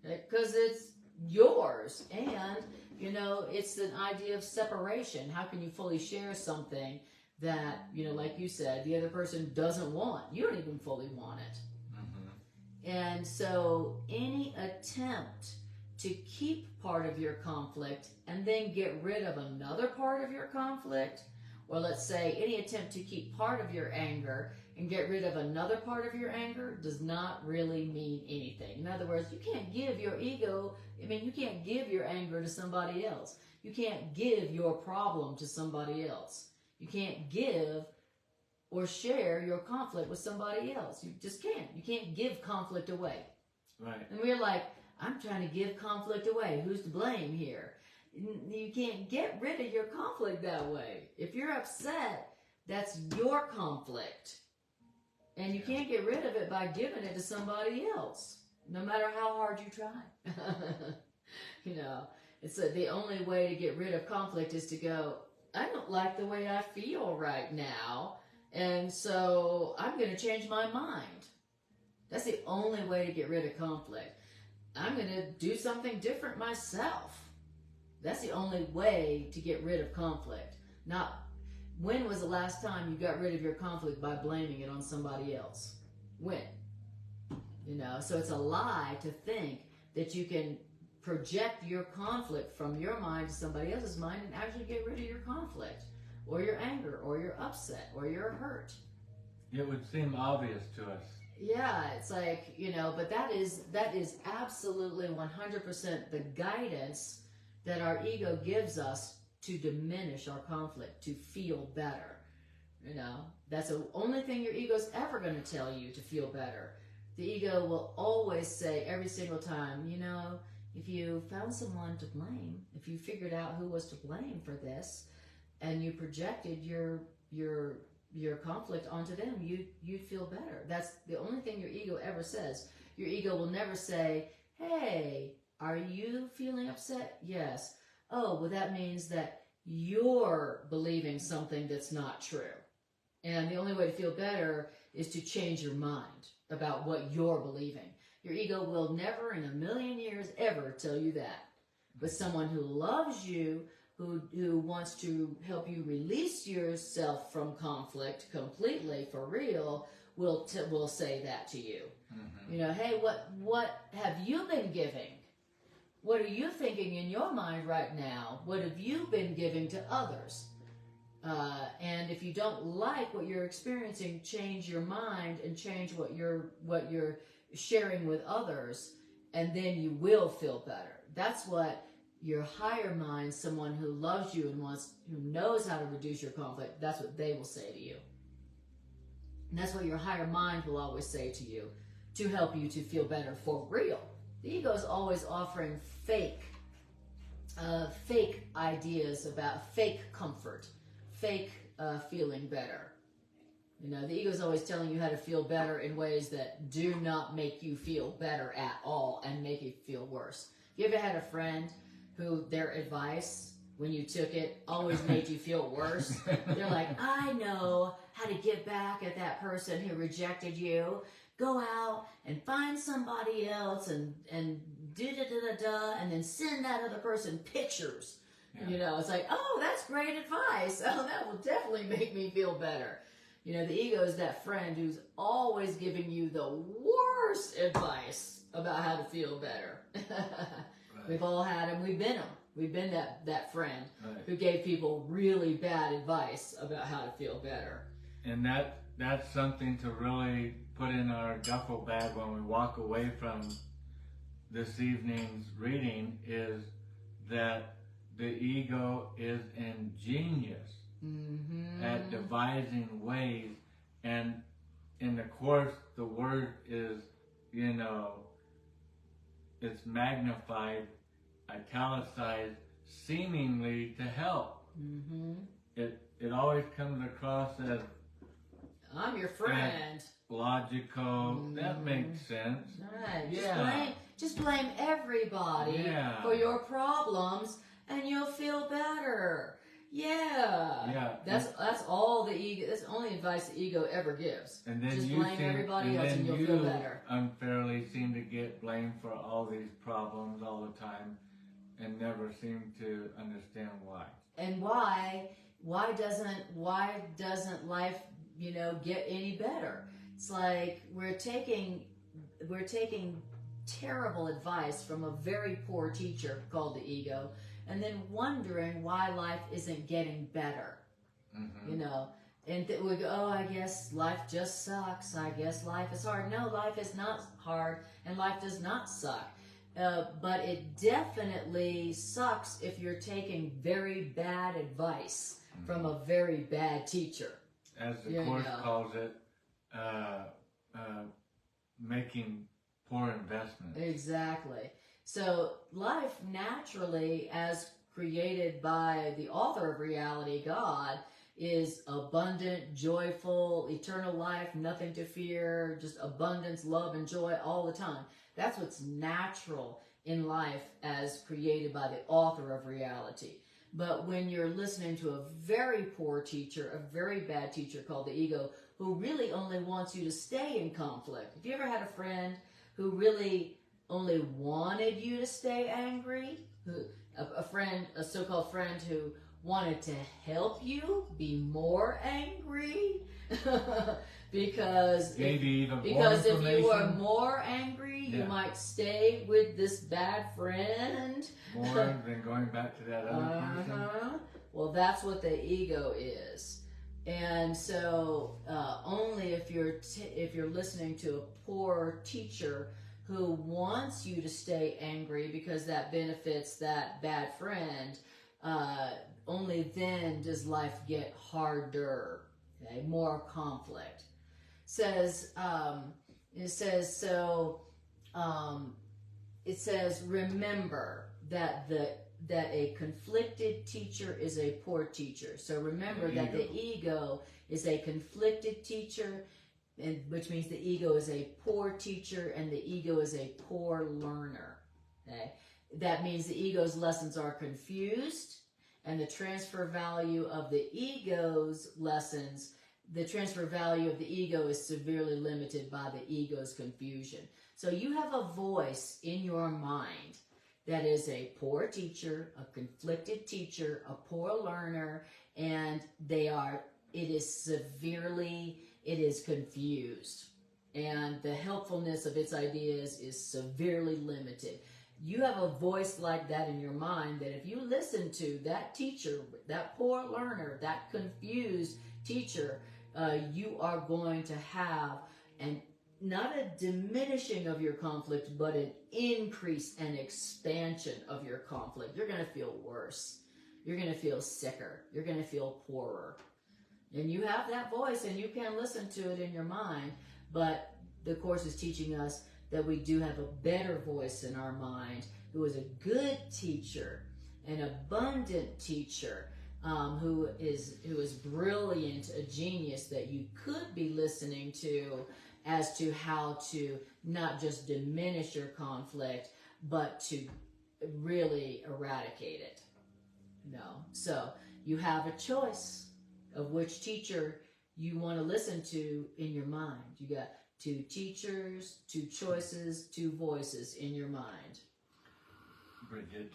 because it's yours. And, you know, it's an idea of separation. How can you fully share something that, you know, like you said, the other person doesn't want? You don't even fully want it. Mm-hmm. And so any attempt to keep part of your conflict and then get rid of another part of your conflict, or let's say any attempt to keep part of your anger and get rid of another part of your anger, does not really mean anything. In other words, you can't give your ego, you can't give your anger to somebody else. You can't give your problem to somebody else. You can't give or share your conflict with somebody else. You just can't. You can't give conflict away. Right. And we're like, I'm trying to give conflict away. Who's to blame here? You can't get rid of your conflict that way. If you're upset, that's your conflict. And you can't get rid of it by giving it to somebody else, no matter how hard you try. You know, it's the only way to get rid of conflict is to go, I don't like the way I feel right now, and so I'm going to change my mind. That's the only way to get rid of conflict. I'm going to do something different myself. That's the only way to get rid of conflict. Not, when was the last time you got rid of your conflict by blaming it on somebody else? When? You know, so it's a lie to think that you can project your conflict from your mind to somebody else's mind and actually get rid of your conflict, or your anger, or your upset, or your hurt. It would seem obvious to us. Yeah, it's like, you know, but that is absolutely 100% the guidance that our ego gives us to diminish our conflict, to feel better. You know, that's the only thing your ego's ever going to tell you to feel better. The ego will always say every single time, you know, if you found someone to blame, if you figured out who was to blame for this, and you projected your conflict onto them, you'd feel better. That's the only thing your ego ever says. Your ego will never say, hey, are you feeling upset? Yes. Oh, well, that means that you're believing something that's not true. And the only way to feel better is to change your mind about what you're believing. Your ego will never in a million years ever tell you that. But someone who loves you, who who wants to help you release yourself from conflict completely for real will say that to you. You know, hey, what have you been giving? What are you thinking in your mind right now? What have you been giving to others? And if you don't like what you're experiencing, change your mind and change what you're sharing with others, and then you will feel better. That's what your higher mind, someone who loves you and who knows how to reduce your conflict, that's what they will say to you. And that's what your higher mind will always say to you to help you to feel better for real. The ego is always offering fake ideas about fake comfort, fake feeling better. You know, the ego is always telling you how to feel better in ways that do not make you feel better at all and make you feel worse. You ever had a friend who their advice, when you took it, always made you feel worse? They're like, I know how to get back at that person who rejected you. Go out and find somebody else and do-da-da-da-da, and then send that other person pictures. Yeah. You know, it's like, oh, that's great advice. Oh, that will definitely make me feel better. You know, the ego is that friend who's always giving you the worst advice about how to feel better. Right. We've all had them. We've been them. We've been that friend who gave people really bad advice about how to feel better. And that's something to really put in our duffel bag when we walk away from this evening's reading, is that the ego is ingenious at devising ways, and in the Course, the word is, you know, it's magnified, italicized, seemingly to help. It always comes across as, I'm your friend. Logical. That makes sense. Right. Yeah. Just blame everybody for your problems, and you'll feel better. Yeah. That's all the ego. That's the only advice the ego ever gives. And then just blame everybody else, and you'll feel better. Unfairly seem to get blamed for all these problems all the time, and never seem to understand why. And why doesn't life, you know, get any better? It's like we're taking terrible advice from a very poor teacher called the ego, and then wondering why life isn't getting better. You know, and we go, oh, I guess life just sucks. I guess life is hard. No, life is not hard, and life does not suck. But it definitely sucks if you're taking very bad advice from a very bad teacher. As the Course calls it, making poor investments. Exactly. So life naturally, as created by the author of reality, God, is abundant, joyful, eternal life, nothing to fear, just abundance, love, and joy all the time. That's what's natural in life as created by the author of reality. But when you're listening to a very poor teacher, a very bad teacher called the ego, who really only wants you to stay in conflict. Have you ever had a friend who really only wanted you to stay angry? A so-called friend who wanted to help you be more angry? Because if you were more angry, you might stay with this bad friend. More than going back to that other person. Well, that's what the ego is. And so only if you're listening to a poor teacher who wants you to stay angry because that benefits that bad friend, only then does life get harder. Okay, more conflict. It says remember that a conflicted teacher is a poor teacher. So remember that the ego is a conflicted teacher, which means the ego is a poor teacher and the ego is a poor learner. Okay? That means the ego's lessons are confused, and the transfer value of the ego's lessons, the transfer value of the ego is severely limited by the ego's confusion. So you have a voice in your mind that is a poor teacher, a conflicted teacher, a poor learner, and it is confused. And the helpfulness of its ideas is severely limited. You have a voice like that in your mind that if you listen to that teacher, that poor learner, that confused teacher, you are going to have not a diminishing of your conflict, but an increase and expansion of your conflict. You're going to feel worse. You're going to feel sicker. You're going to feel poorer. And you have that voice and you can listen to it in your mind, but the Course is teaching us that we do have a better voice in our mind, who is a good teacher, an abundant teacher, who is brilliant, a genius that you could be listening to as to how to not just diminish your conflict, but to really eradicate it. No. So you have a choice of which teacher you want to listen to in your mind. You got 2 teachers, 2 choices, 2 voices in your mind. Bridget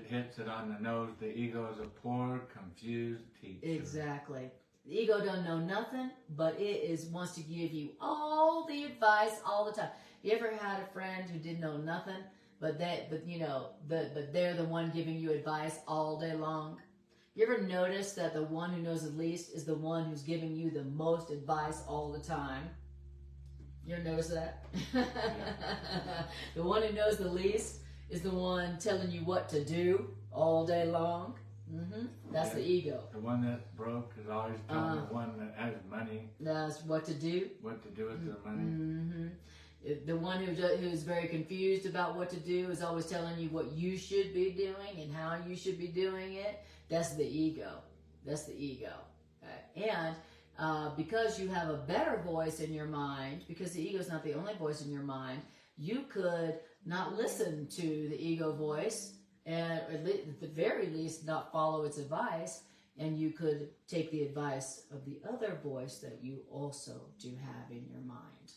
hits it on the nose. The ego is a poor, confused teacher. Exactly. The ego don't know nothing, but it wants to give you all the advice all the time. You ever had a friend who didn't know nothing, but they're the one giving you advice all day long? You ever notice that the one who knows the least is the one who's giving you the most advice all the time? You ever notice that? Yeah. The one who knows the least is the one telling you what to do all day long. That's the ego. The one that's broke is always telling the one that has money. That's what to do. What to do with their money. The one who's very confused about what to do is always telling you what you should be doing and how you should be doing it. That's the ego. That's the ego. Okay? And because you have a better voice in your mind, because the ego is not the only voice in your mind, you could not listen to the ego voice, and at the very least not follow its advice, and you could take the advice of the other voice that you also do have in your mind.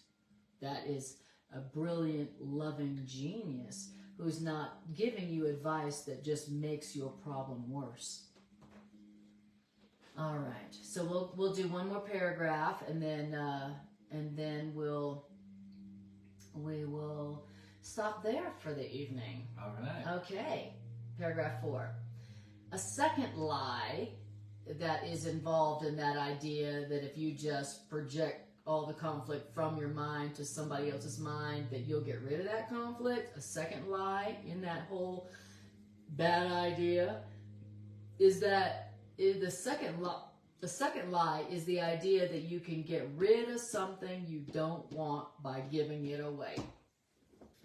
That is a brilliant, loving genius who's not giving you advice that just makes your problem worse. All right, so we'll do one more paragraph, and then we will stop there for the evening. All right. Okay, paragraph 4. A second lie that is involved in that idea that if you just project all the conflict from your mind to somebody else's mind, that you'll get rid of that conflict. A second lie in that whole bad idea is that the second lie is the idea that you can get rid of something you don't want by giving it away.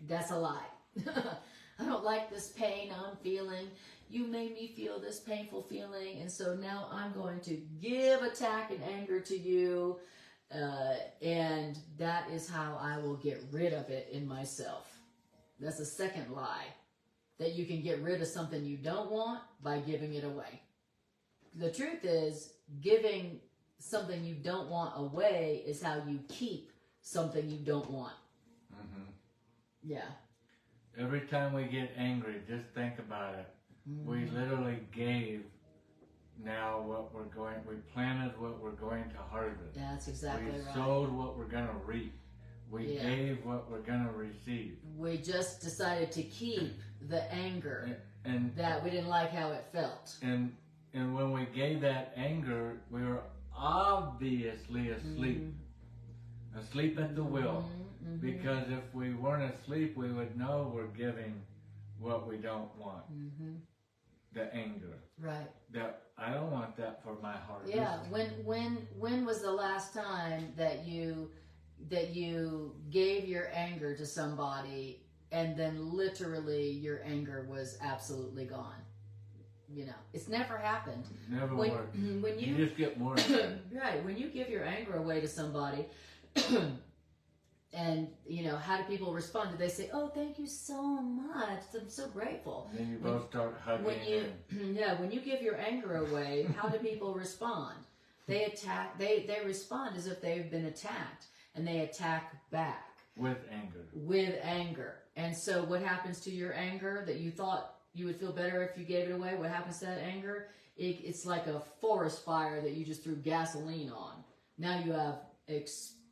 That's a lie. I don't like this pain I'm feeling. You made me feel this painful feeling, and so now I'm going to give attack and anger to you, and that is how I will get rid of it in myself. That's a second lie, that you can get rid of something you don't want by giving it away. The truth is, giving something you don't want away is how you keep something you don't want. Yeah. Every time we get angry, just think about it. We literally gave we planted what we're going to harvest. That's exactly right. We sowed what we're going to reap. We gave what we're going to receive. We just decided to keep the anger and that we didn't like how it felt. And when we gave that anger, we were obviously asleep. Asleep at the wheel. Because if we weren't asleep, we would know we're giving what we don't want. The anger. Right. That I don't want that for my heart. Yeah. When was the last time that you gave your anger to somebody and then literally your anger was absolutely gone? You know, it's never happened. Never worked. When you just get more right, when you give your anger away to somebody and, you know, how do people respond? Do they say, "Oh, thank you so much. I'm so grateful." And then you both start hugging. When you give your anger away, how do people respond? They respond as if they've been attacked, and they attack back. With anger. With anger. And so what happens to your anger that you thought you would feel better if you gave it away? What happens to that anger? It's like a forest fire that you just threw gasoline on. Now you have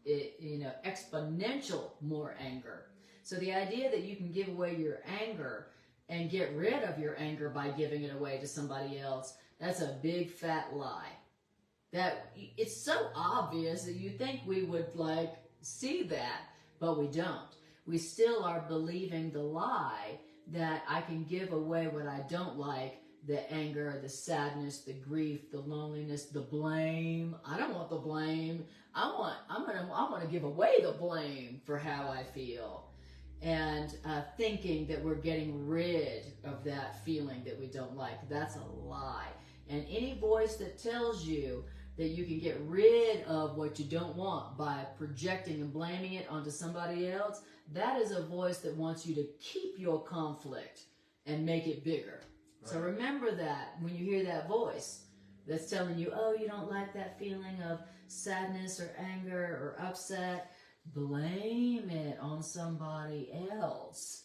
exponential more anger. So the idea that you can give away your anger and get rid of your anger by giving it away to somebody else, that's a big fat lie. That it's so obvious that you think we would like see that, but we don't. We still are believing the lie that I can give away what I don't like, the anger, the sadness, the grief, the loneliness, the blame. I don't want the blame. I want to give away the blame for how I feel. And thinking that we're getting rid of that feeling that we don't like. That's a lie. And any voice that tells you that you can get rid of what you don't want by projecting and blaming it onto somebody else, that is a voice that wants you to keep your conflict and make it bigger. Right. So remember that when you hear that voice that's telling you, oh, you don't like that feeling of sadness or anger or upset, blame it on somebody else.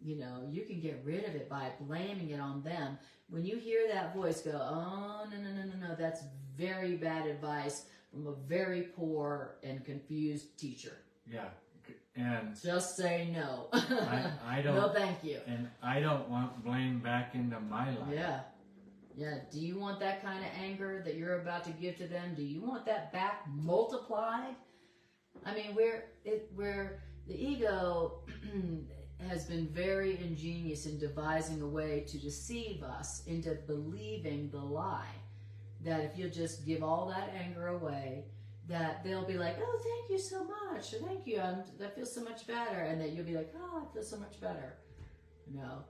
You know, you can get rid of it by blaming it on them. When you hear that voice go, oh, no, that's very bad advice from a very poor and confused teacher. Yeah, and just say no. I don't. No, thank you. And I don't want blame back into my life. Yeah. Do you want that kind of anger that you're about to give to them? Do you want that back multiplied? I mean, where the ego has been very ingenious in devising a way to deceive us into believing the lie that if you just give all that anger away, that they'll be like, oh, thank you so much, or thank you, I feel so much better, and that you'll be like, oh, I feel so much better. You know,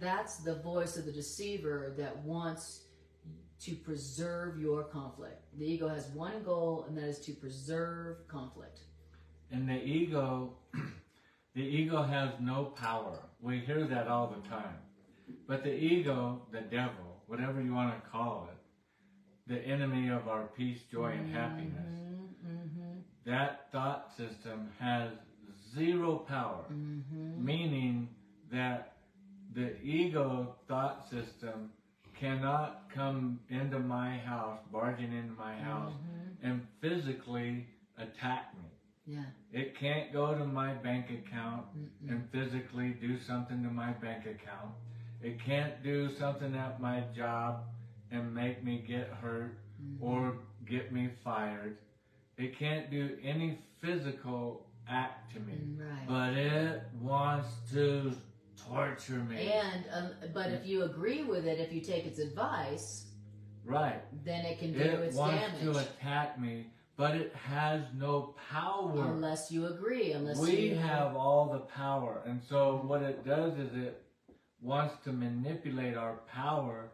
that's the voice of the deceiver that wants to preserve your conflict. The ego has one goal, and that is to preserve conflict. And the ego has no power. We hear that all the time. But the ego, the devil, whatever you want to call it, the enemy of our peace, joy, and happiness, that thought system has zero power, meaning that the ego thought system cannot come into my house, barging into my house, and physically attack me. Yeah. It can't go to my bank account and physically do something to my bank account. It can't do something at my job and make me get hurt or get me fired. It can't do any physical act to me. Right. But it wants to torture me. And but if you agree with it, if you take its advice, right, then it can do its damage. It wants to attack me, but it has no power. Unless you agree. We have all the power. And so what it does is it wants to manipulate our power.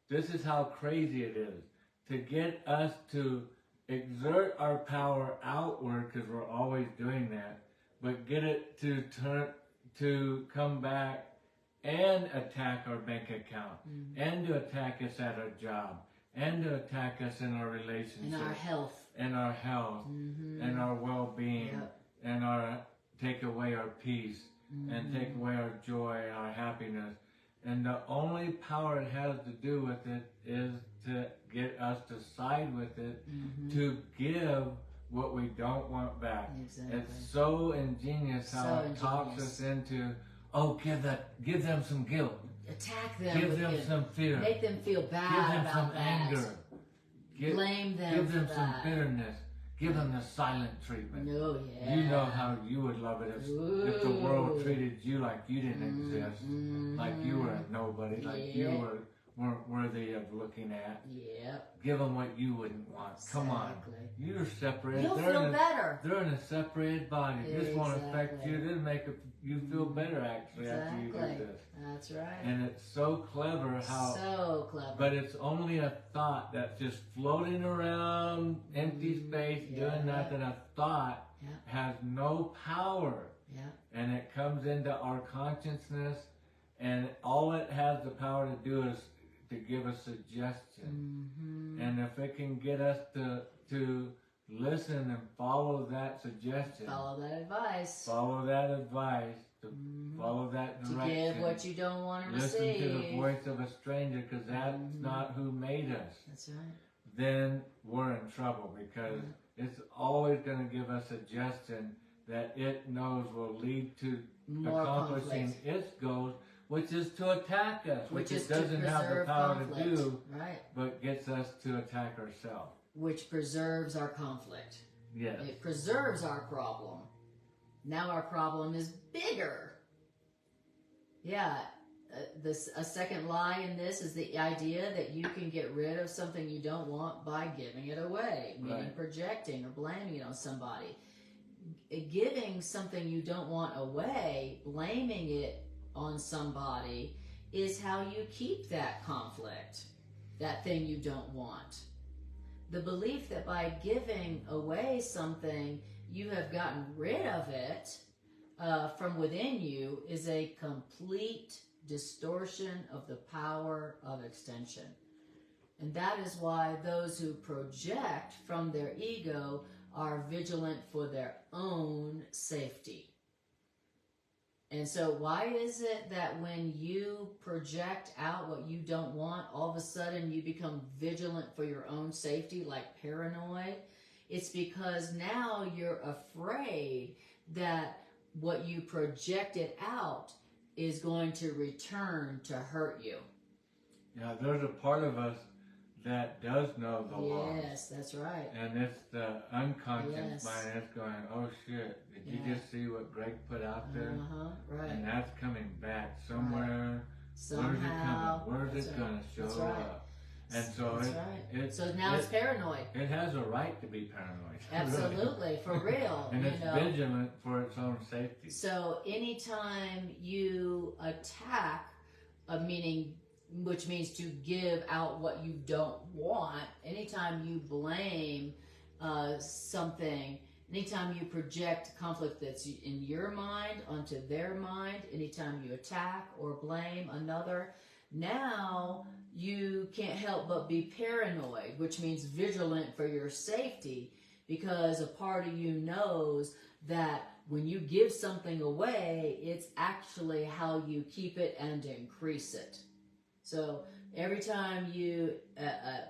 This is how crazy it is. To get us to exert our power outward, because we're always doing that, but get it to come back and attack our bank account, and to attack us at our job, and to attack us in our relationships, and our health, and our well-being, and take away our peace, and take away our joy and our happiness. And the only power it has to do with it is to get us to side with it, to give what we don't want back. Exactly. It's so ingenious how it talks us into, give them some guilt. Attack them. Give them some fear. Make them feel bad. Give them about some that. anger. Blame them. Give them for some that. bitterness. Give them the silent treatment. Oh, yeah. You know how you would love it if the world treated you like you didn't exist, like you were a nobody, like you weren't worthy of looking at. Give them what you wouldn't want. Exactly. Come on. You're separated. You'll feel better. They're in a separated body. This won't affect you. This will make you feel better, actually, after you do this. That's right. And it's so clever how... So clever. But it's only a thought that's just floating around empty space, doing nothing. A thought has no power. And it comes into our consciousness, and all it has the power to do is to give a suggestion. And if it can get us to listen and follow that suggestion. Follow that advice. Follow that advice. To follow that direction. To give what you don't want to Listen receive. to the voice of a stranger, because that's not who made us. That's right. Then we're in trouble, because it's always going to give us a suggestion that it knows will lead to More accomplishing conflict. its goals, which is to attack us, which is it doesn't have the power conflict. to do, Right. but gets us to attack ourselves. Which preserves our conflict. Yes. It preserves our problem. Now our problem is bigger. Yeah. A second lie in this is the idea that you can get rid of something you don't want by giving it away, meaning projecting or blaming it on somebody. Giving something you don't want away, blaming it on somebody, is how you keep that conflict, that thing you don't want. The belief that by giving away something, you have gotten rid of it from within you is a complete distortion of the power of extension. And that is why those who project from their ego are vigilant for their own safety. And so why is it that when you project out what you don't want, all of a sudden you become vigilant for your own safety, like paranoid? It's because now you're afraid that what you projected out is going to return to hurt you. Yeah, there's a part of us that does know the law. Yes, that's right. And it's the unconscious Yes. mind that's going, oh shit, did you just see what Greg put out there? Right. And that's coming back somewhere. Somehow. Where's it going to show up? And so so now it's paranoid. It has a right to be paranoid. Absolutely, for real. And it's vigilant for its own safety. So anytime you attack, which means to give out what you don't want, anytime you blame something, anytime you project conflict that's in your mind onto their mind, anytime you attack or blame another, now you can't help but be paranoid, which means vigilant for your safety, because a part of you knows that when you give something away, it's actually how you keep it and increase it. So every time you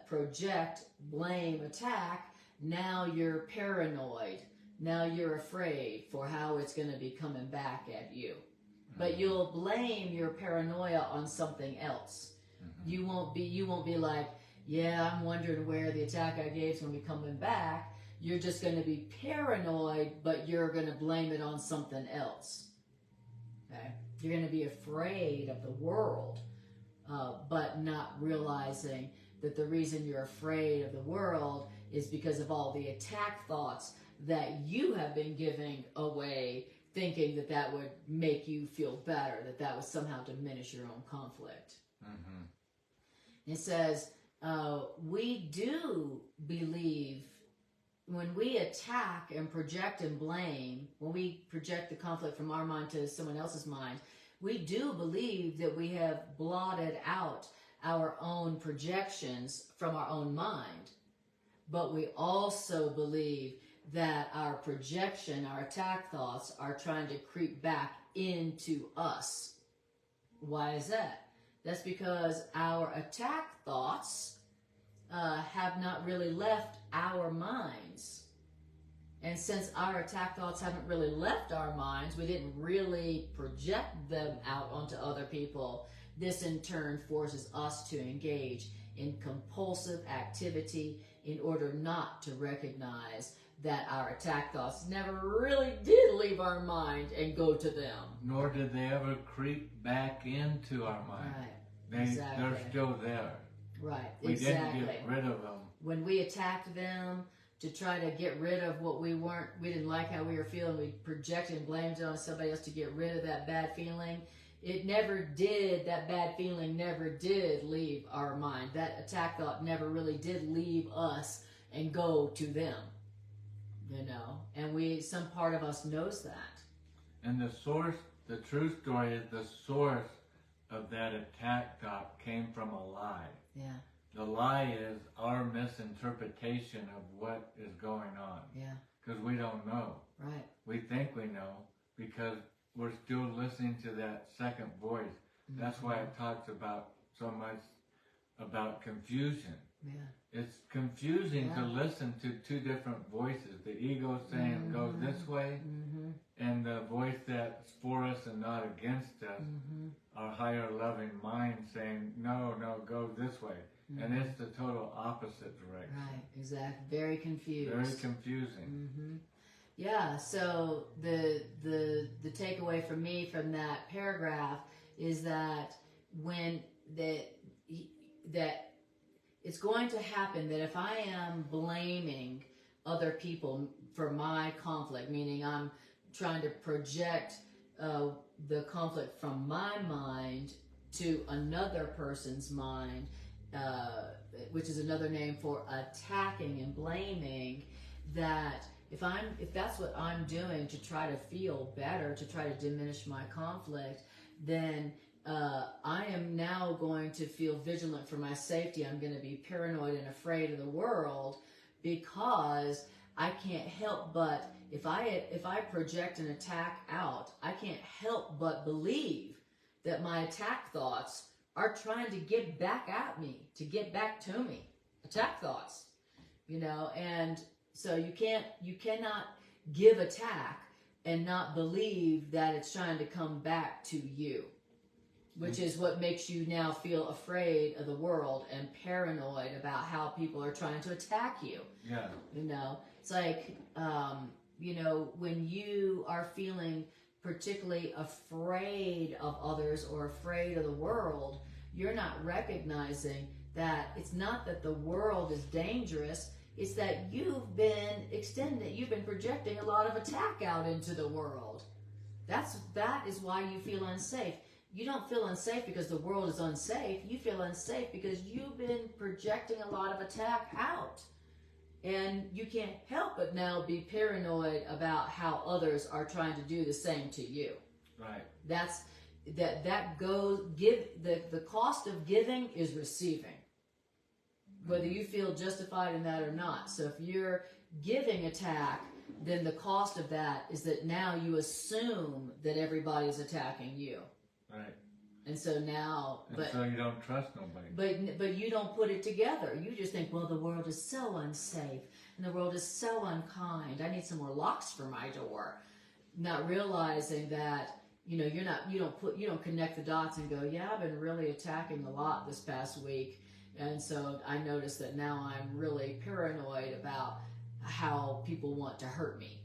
project, blame, attack, now you're paranoid. Now you're afraid for how it's going to be coming back at you. But you'll blame your paranoia on something else. You won't be like, yeah, I'm wondering where the attack I gave is going to be coming back. You're just going to be paranoid, but you're going to blame it on something else. Okay? You're going to be afraid of the world, but not realizing that the reason you're afraid of the world is because of all the attack thoughts that you have been giving away, thinking that that would make you feel better, that that would somehow diminish your own conflict. It says, we do believe when we attack and project and blame, when we project the conflict from our mind to someone else's mind, we do believe that we have blotted out our own projections from our own mind. But we also believe that our projection, our attack thoughts, are trying to creep back into us. Why is that? That's because our attack thoughts have not really left our minds. And since our attack thoughts haven't really left our minds, we didn't really project them out onto other people. This in turn forces us to engage in compulsive activity in order not to recognize that our attack thoughts never really did leave our mind and go to them. Nor did they ever creep back into our mind. Right. They're still there. Right. We didn't get rid of them. When we attacked them to try to get rid of what we didn't like how we were feeling, we projected and blamed it on somebody else to get rid of that bad feeling. That bad feeling never did leave our mind. That attack thought never really did leave us and go to them. And some part of us knows that. And the true story is the source of that attack thought came from a lie. Yeah. The lie is our misinterpretation of what is going on. Yeah. Because we don't know. Right. We think we know because we're still listening to that second voice. Mm-hmm. That's why it talks about so much about confusion. Yeah. It's confusing to listen to two different voices. The ego saying go this way, and the voice that's for us and not against us, our higher loving mind saying no, go this way. And it's the total opposite direction. Right, exactly. Very confused. Very confusing. Yeah, so the takeaway for me from that paragraph is that that it's going to happen that if I am blaming other people for my conflict, meaning I'm trying to project the conflict from my mind to another person's mind, which is another name for attacking and blaming, that if that's what I'm doing to try to feel better, to try to diminish my conflict, then I am now going to feel vigilant for my safety. I'm going to be paranoid and afraid of the world because I can't help but, if I project an attack out, I can't help but believe that my attack thoughts are trying to get back at me, to get back to me. Attack thoughts, and so you cannot give attack and not believe that it's trying to come back to you, which is what makes you now feel afraid of the world and paranoid about how people are trying to attack you. Yeah. It's like, when you are feeling particularly afraid of others or afraid of the world, you're not recognizing that it's not that the world is dangerous, it's that you've been projecting a lot of attack out into the world. That is why you feel unsafe. You don't feel unsafe because the world is unsafe. You feel unsafe because you've been projecting a lot of attack out. And you can't help but now be paranoid about how others are trying to do the same to you. Right. The cost of giving is receiving, whether you feel justified in that or not. So if you're giving attack, then the cost of that is that now you assume that everybody's attacking you. Right. And so now, so you don't trust nobody. But you don't put it together. You just think, well, the world is so unsafe and the world is so unkind. I need some more locks for my door. Not realizing that you don't connect the dots and go, yeah, I've been really attacking a lot this past week, and so I noticed that now I'm really paranoid about how people want to hurt me.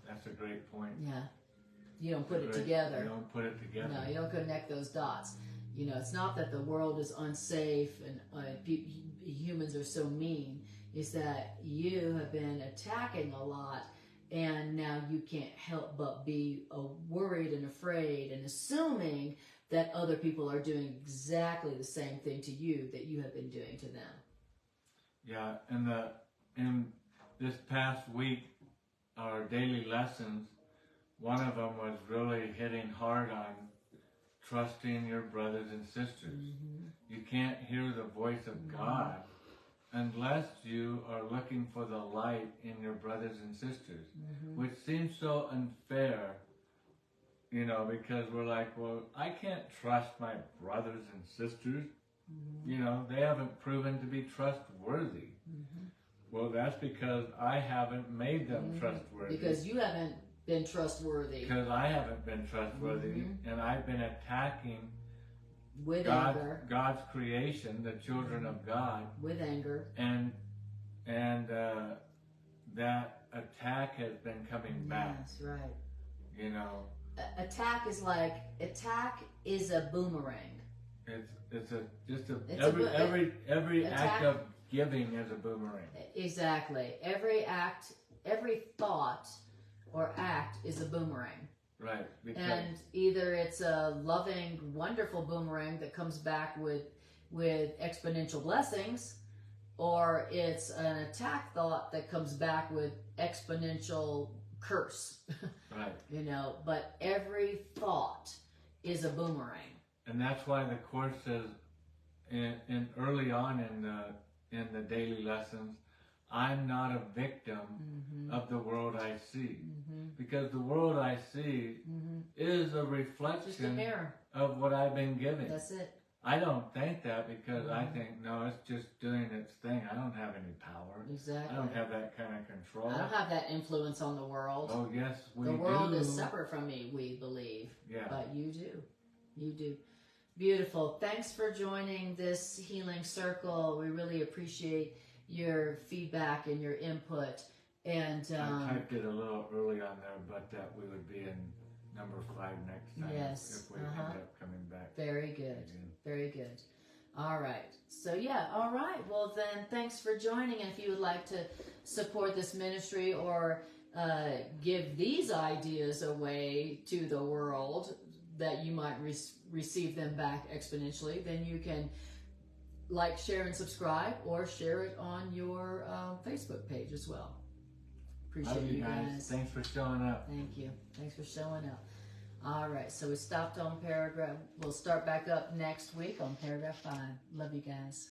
That's a great point. Yeah. You don't put it together. You don't put it together. No, you don't connect those dots. It's not that the world is unsafe and humans are so mean. It's that you have been attacking a lot, and now you can't help but be worried and afraid and assuming that other people are doing exactly the same thing to you that you have been doing to them. Yeah, in this past week, our daily lessons, one of them was really hitting hard on trusting your brothers and sisters. You can't hear the voice of God unless you are looking for the light in your brothers and sisters, which seems so unfair, because we're like, well, I can't trust my brothers and sisters. They haven't proven to be trustworthy. Well, that's because I haven't made them trustworthy. Because you haven't been trustworthy. Because I haven't been trustworthy, and I've been attacking with anger. God's creation, the children of God, with anger, and that attack has been coming back. That's right. Attack is a boomerang. Every act of giving is a boomerang. Exactly. Every thought or act is a boomerang. Right. And either it's a loving, wonderful boomerang that comes back with exponential blessings, or it's an attack thought that comes back with exponential curse. Right. But every thought is a boomerang. And that's why the Course says in early on in the daily lessons, I'm not a victim of the world I see, because the world I see is a reflection Just a mirror of what I've been given. That's it. I don't think that, because I think, no, it's just doing its thing. I don't have any power. Exactly. I don't have that kind of control. I don't have that influence on the world. Oh, yes, we do. The world is separate from me, we believe. Yeah. But you do. You do. Beautiful. Thanks for joining this healing circle. We really appreciate your feedback and your input. And I typed it a little early on there, but that we would be in number 5 next time. Yes. If we end up coming back. Very good. Very good. All right. So, yeah. All right. Well, then, thanks for joining. And if you would like to support this ministry or give these ideas away to the world that you might receive them back exponentially, then you can like, share, and subscribe, or share it on your Facebook page as well. Appreciate you guys. Thanks for showing up. Thank you. Thanks for showing up. All right, so we stopped on paragraph. We'll start back up next week on paragraph 5. Love you guys.